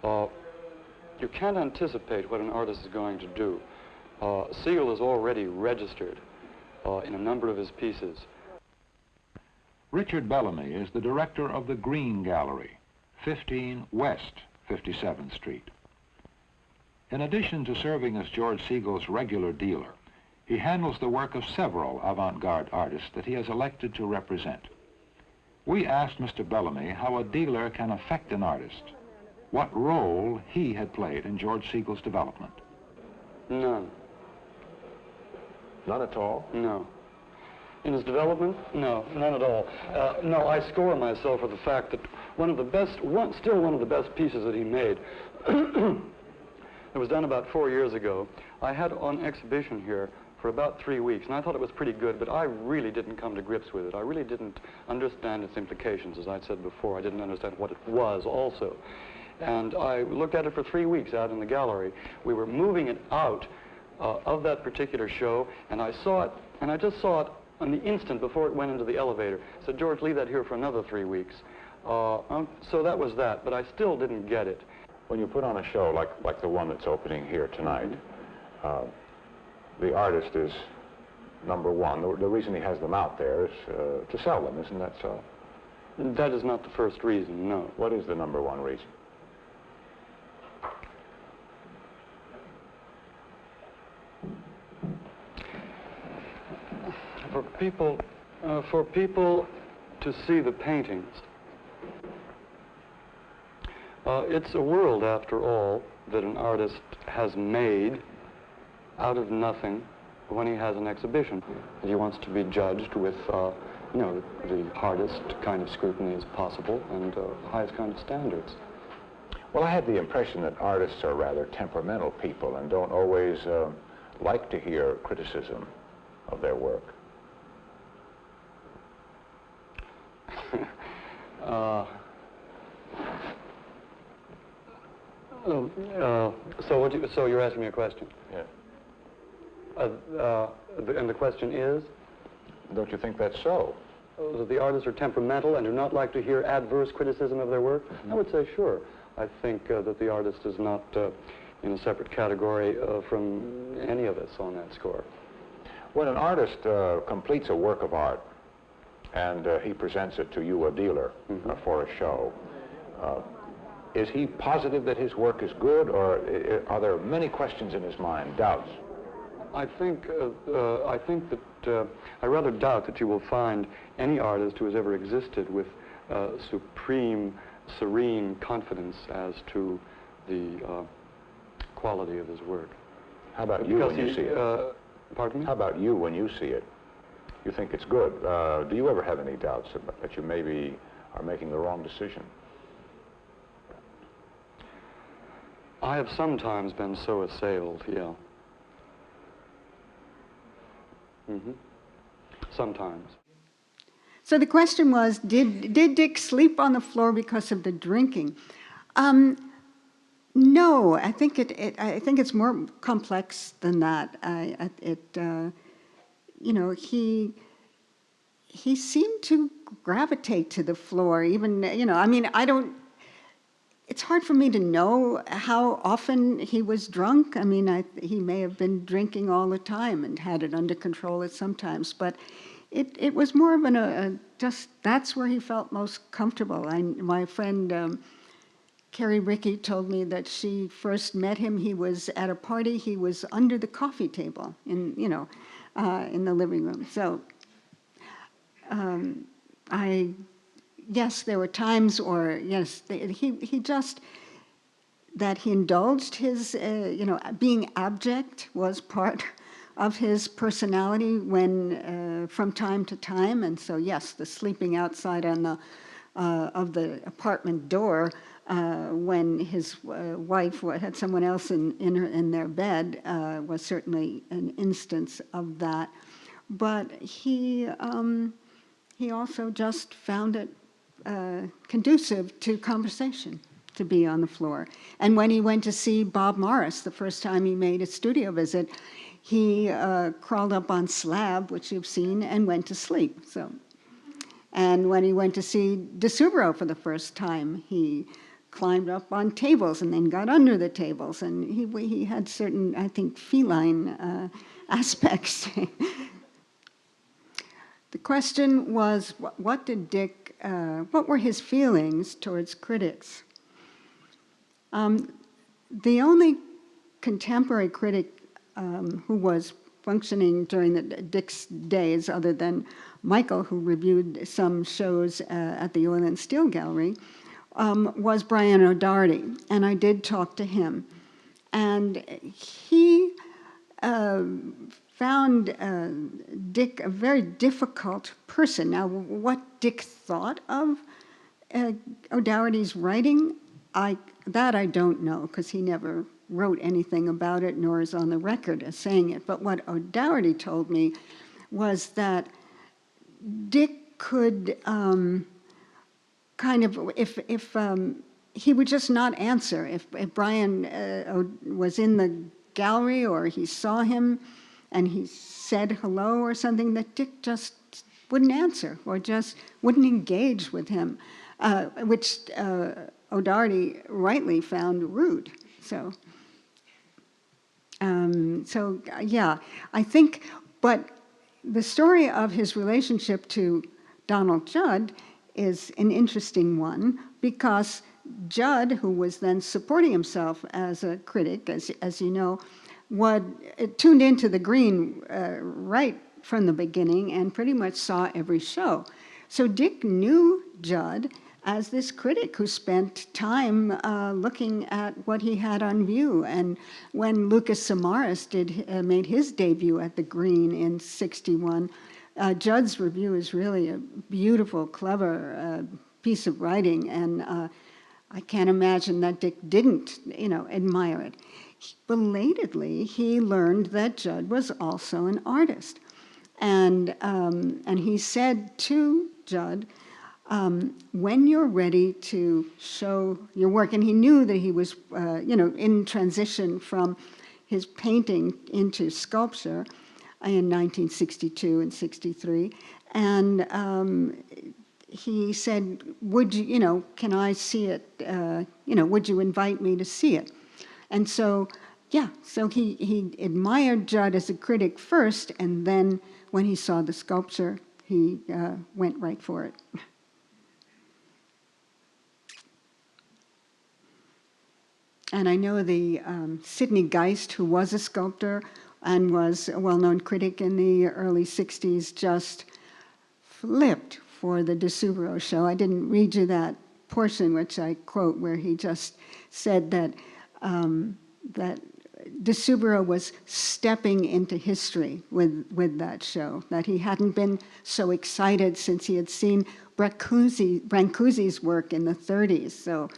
You can't anticipate what an artist is going to do. Segal is already registered in a number of his pieces. Richard Bellamy is the director of the Green Gallery, 15 West 57th Street. In addition to serving as George Segal's regular dealer, he handles the work of several avant-garde artists that he has elected to represent. We asked Mr. Bellamy how a dealer can affect an artist, what role he had played in George Segal's development. None. None at all? No. In his development? No, none at all. No, I score myself for the fact that still one of the best pieces that he made, it was done about 4 years ago. I had on exhibition here for about 3 weeks, and I thought it was pretty good, but I really didn't come to grips with it. I really didn't understand its implications, as I'd said before. I didn't understand what it was also. And I looked at it for 3 weeks out in the gallery. We were moving it out of that particular show, and I saw it, and I just saw it on the instant before it went into the elevator. I said, George, leave that here for another 3 weeks. So that was that, but I still didn't get it. When you put on a show like the one that's opening here tonight, the artist is number one. The reason he has them out there is to sell them, isn't that so? That is not the first reason, no. What is the number one reason? For people to see the paintings, it's a world, after all, that an artist has made out of nothing when he has an exhibition. That he wants to be judged with, you know, the hardest kind of scrutiny as possible and highest kind of standards. Well, I had the impression that artists are rather temperamental people and don't always like to hear criticism of their work. So you're asking me a question? Yeah. And the question is? Don't you think that's so? That the artists are temperamental and do not like to hear adverse criticism of their work? Mm-hmm. I would say sure. I think that the artist is not in a separate category from any of us on that score. When an artist completes a work of art and he presents it to you, a dealer, for a show, is he positive that his work is good, or are there many questions in his mind, doubts? I think that I rather doubt that you will find any artist who has ever existed with supreme, serene confidence as to the quality of his work. How about you when you see it? Pardon me? How about you when you see it? You think it's good. Do you ever have any doubts about that you maybe are making the wrong decision? I have sometimes been so assailed, yeah. Sometimes. So the question was, did Dick sleep on the floor because of the drinking? No, I think I think it's more complex than that. You know, he seemed to gravitate to the floor. Even, you know, I mean, it's hard for me to know how often he was drunk. I mean, he may have been drinking all the time and had it under control at some times, but it was more of just that's where he felt most comfortable. My friend Carrie Rickey told me that she first met him. He was at a party. He was under the coffee table in the living room. So yes, there were times, or yes, he just, that he indulged his, being abject was part of his personality when, from time to time, and so yes, the sleeping outside on the, of the apartment door when his wife had someone else in their bed was certainly an instance of that, but he also just found it conducive to conversation to be on the floor. And when he went to see Bob Morris the first time he made a studio visit, he crawled up on slab, which you've seen, and went to sleep. So, and when he went to see De Suvero for the first time, he climbed up on tables and then got under the tables, and he had certain, I think, feline aspects. The question was, what did Dick, what were his feelings towards critics? The only contemporary critic who was functioning during Dick's days, other than Michael, who reviewed some shows at the Oil and Steel Gallery, was Brian O'Doherty, and I did talk to him. And he found Dick a very difficult person. Now, what Dick thought of O'Doherty's writing, I don't know, because he never wrote anything about it, nor is on the record as saying it. But what O'Doherty told me was that Dick could kind of, if he would just not answer. If Brian was in the gallery or he saw him and he said hello or something, that Dick just wouldn't answer or just wouldn't engage with him, which O'Doherty rightly found rude. So yeah, I think, but the story of his relationship to Donald Judd is an interesting one, because Judd, who was then supporting himself as a critic, as you know, tuned into the green right from the beginning and pretty much saw every show. So Dick knew Judd as this critic who spent time looking at what he had on view. And when Lucas Samaras made his debut at the Green in '61, Judd's review is really a beautiful, clever piece of writing, and I can't imagine that Dick didn't, admire it. Belatedly, he learned that Judd was also an artist, and he said to Judd, when you're ready to show your work, and he knew that he was, in transition from his painting into sculpture in 1962 and '63, and he said, can I see it, would you invite me to see it? And so, so he admired Judd as a critic first, and then when he saw the sculpture, he went right for it. And I know the Sidney Geist, who was a sculptor and was a well-known critic in the early '60s, just flipped for the de Suvero show. I didn't read you that portion, which I quote, where he just said that that de Suvero was stepping into history with that show, that he hadn't been so excited since he had seen Brancusi's work in the '30s. So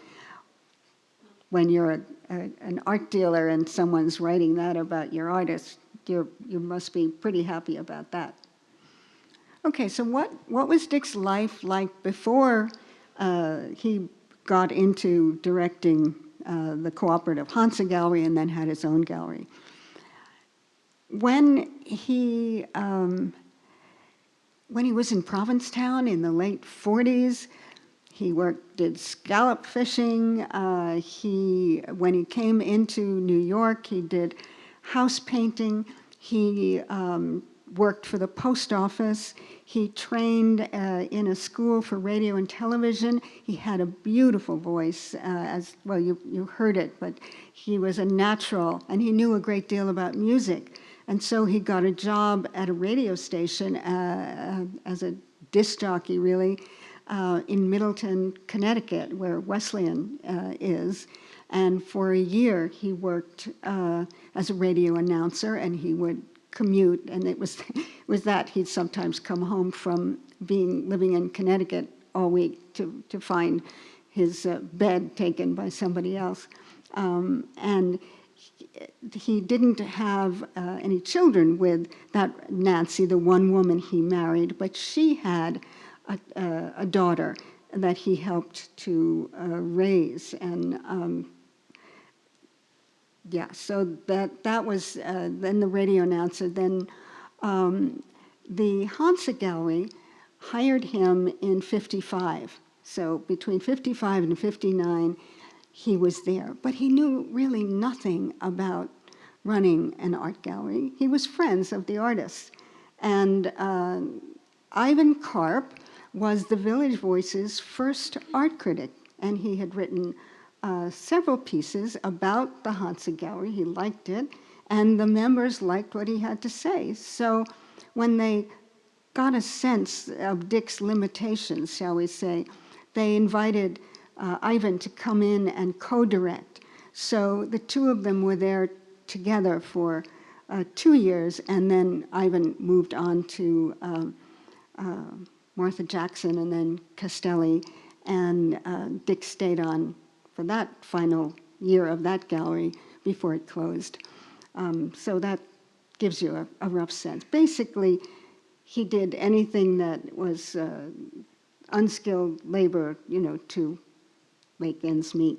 when you're an art dealer and someone's writing that about your artist, you must be pretty happy about that. Okay, so what was Dick's life like before he got into directing the cooperative Hansa Gallery and then had his own gallery? When he was in Provincetown in the late '40s, he did scallop fishing. When he came into New York, he did house painting. He worked for the post office. He trained in a school for radio and television. He had a beautiful voice, as well, you heard it, but he was a natural, and he knew a great deal about music. And so he got a job at a radio station as a disc jockey, really, in Middleton, Connecticut, where Wesleyan is. And for a year, he worked as a radio announcer, and he would commute, and it was that he'd sometimes come home from living in Connecticut all week to find his bed taken by somebody else. And he didn't have any children with that Nancy, the one woman he married, but she had a daughter that he helped to raise. And so that was then the radio announcer. Then the Hansa Gallery hired him in '55. So between '55 and '59, he was there. But he knew really nothing about running an art gallery. He was friends of the artists. And Ivan Karp was the Village Voice's first art critic, and he had written several pieces about the Hansa Gallery. He liked it, and the members liked what he had to say. So when they got a sense of Dick's limitations, shall we say, they invited Ivan to come in and co-direct. So the two of them were there together for 2 years, and then Ivan moved on to Martha Jackson and then Castelli, and Dick stayed on for that final year of that gallery before it closed. So that gives you a rough sense. Basically, he did anything that was unskilled labor, to make ends meet.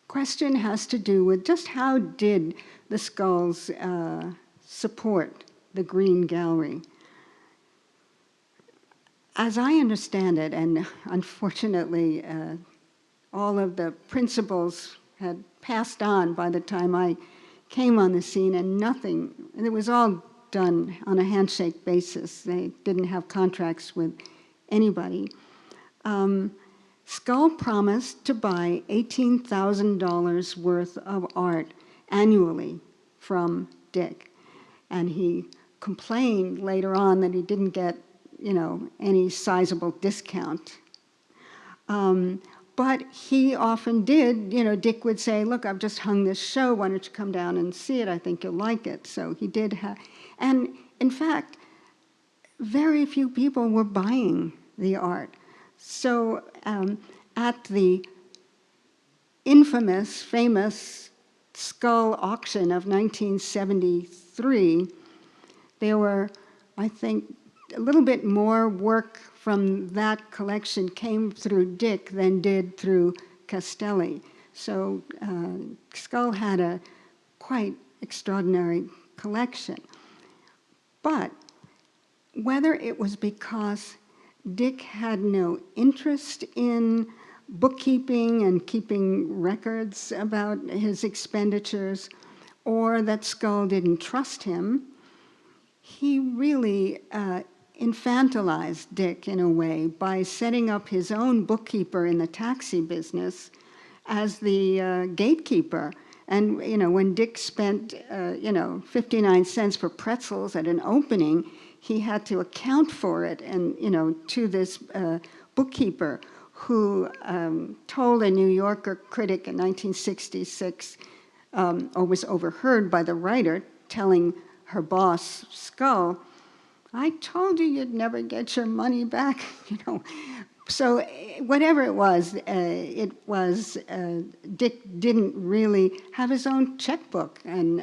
Question has to do with just how did the Skulls support the Green Gallery? As I understand it, and unfortunately, all of the principals had passed on by the time I came on the scene, and it was all done on a handshake basis. They didn't have contracts with anybody. Skull promised to buy $18,000 worth of art annually from Dick. And he complained later on that he didn't get, any sizable discount. But he often did, Dick would say, look, I've just hung this show, why don't you come down and see it? I think you'll like it. So he did have, and in fact, very few people were buying the art. So at the famous Skull auction of 1973, there were, I think, a little bit more work from that collection came through Dick than did through Castelli. So Skull had a quite extraordinary collection. But whether it was because Dick had no interest in bookkeeping and keeping records about his expenditures, or that Skull didn't trust him, he really infantilized Dick in a way by setting up his own bookkeeper in the taxi business as the gatekeeper. And, when Dick spent, 59 cents for pretzels at an opening, he had to account for it and, to this bookkeeper who told a New Yorker critic in 1966, or was overheard by the writer telling her boss, Skull, I told you you'd never get your money back, So whatever it was Dick didn't really have his own checkbook, and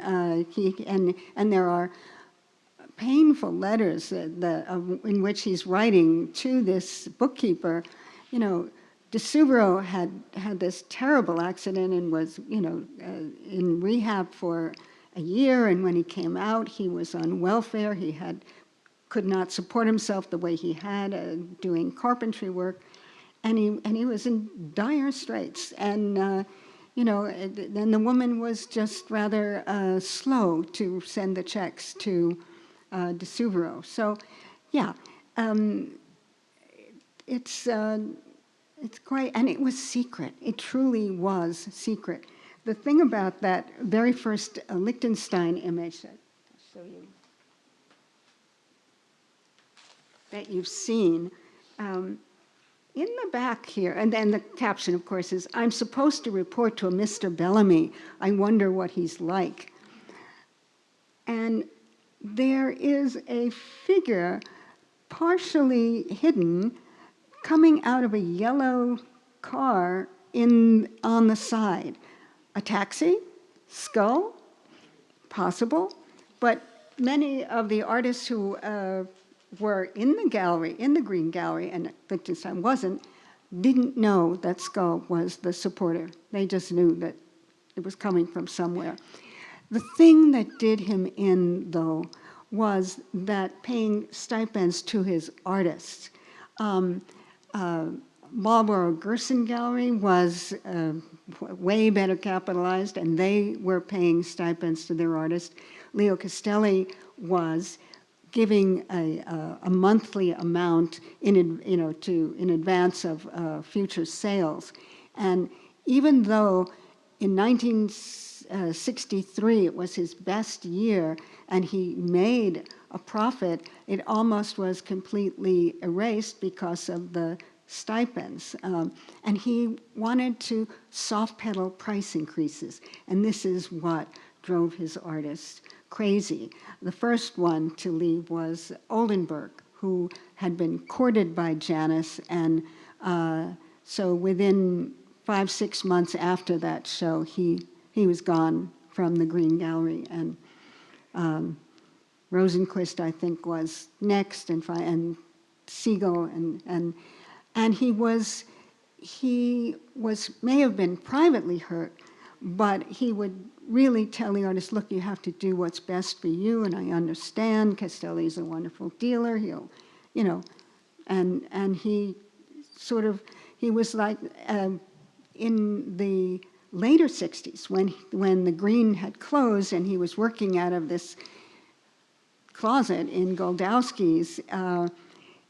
there are painful letters in which he's writing to this bookkeeper. De Suvero had this terrible accident and was in rehab for a year, and when he came out, he was on welfare. He could not support himself the way he had doing carpentry work, and he was in dire straits. And then the woman was just rather slow to send the checks to De Suvero. So, yeah, it's quite, and it was secret. It truly was secret. The thing about that very first Liechtenstein image, I'll show you, that you've seen, in the back here, and then the caption, of course, is, I'm supposed to report to a Mr. Bellamy. I wonder what he's like. And there is a figure partially hidden coming out of a yellow car on the side. A taxi? Skull? Possible. But many of the artists who were in the gallery, in the Green Gallery, and Liechtenstein wasn't, didn't know that Skull was the supporter. They just knew that it was coming from somewhere. The thing that did him in, though, was that paying stipends to his artists. Marlborough Gerson Gallery was way better capitalized, and they were paying stipends to their artists. Leo Castelli was giving a monthly amount in advance of future sales. And even though in 1963 it was his best year and he made a profit, it almost was completely erased because of the stipends. And he wanted to soft pedal price increases, and this is what drove his artists crazy. The first one to leave was Oldenburg, who had been courted by Janus, and so within 5-6 months after that show, he was gone from the Green Gallery, and Rosenquist, I think, was next, and Siegel, and he may have been privately hurt, but he would really tell the artist, look, you have to do what's best for you, and I understand, Castelli's a wonderful dealer, he'll, and he was like, in the later 60s, when the Green had closed and he was working out of this closet in Goldowski's,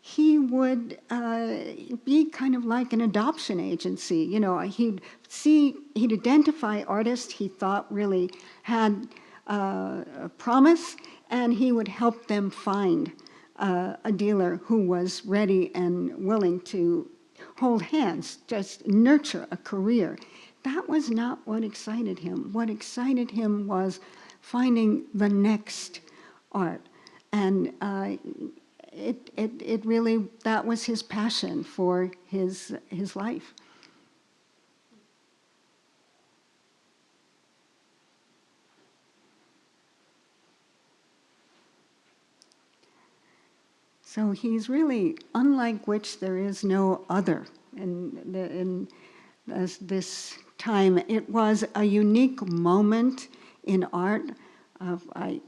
he would be kind of like an adoption agency. He'd identify artists he thought really had promise, and he would help them find a dealer who was ready and willing to hold hands, just nurture a career. That was not what excited him. What excited him was finding the next art. And it really, that was his passion for his life. So he's really unlike which there is no other in this time. It was a unique moment in art. I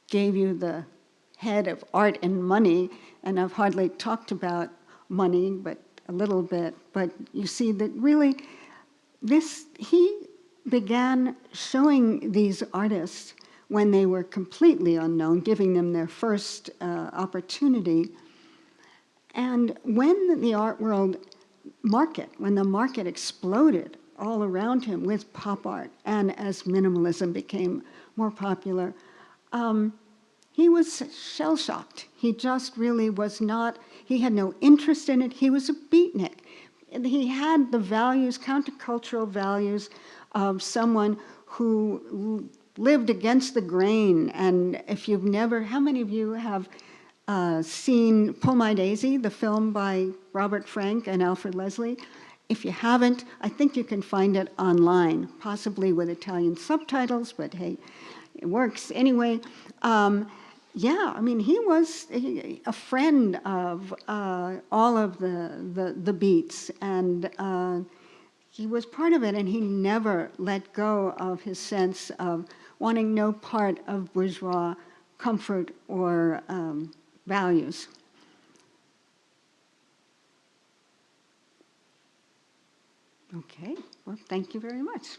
gave you the head of art and money, and I've hardly talked about money, but a little bit. But you see that really he began showing these artists when they were completely unknown, giving them their first opportunity. And when the art world when the market exploded all around him with pop art, and as minimalism became more popular, he was shell-shocked. He just really was not, he had no interest in it. He was a beatnik. And he had the values, countercultural values of someone who lived against the grain. And if you've never, how many of you have seen Pull My Daisy, the film by Robert Frank and Alfred Leslie? If you haven't, I think you can find it online, possibly with Italian subtitles, but hey, it works anyway. Yeah, I mean, he was a friend of all of the beats, and he was part of it, and he never let go of his sense of wanting no part of bourgeois comfort or values. Okay, well, thank you very much.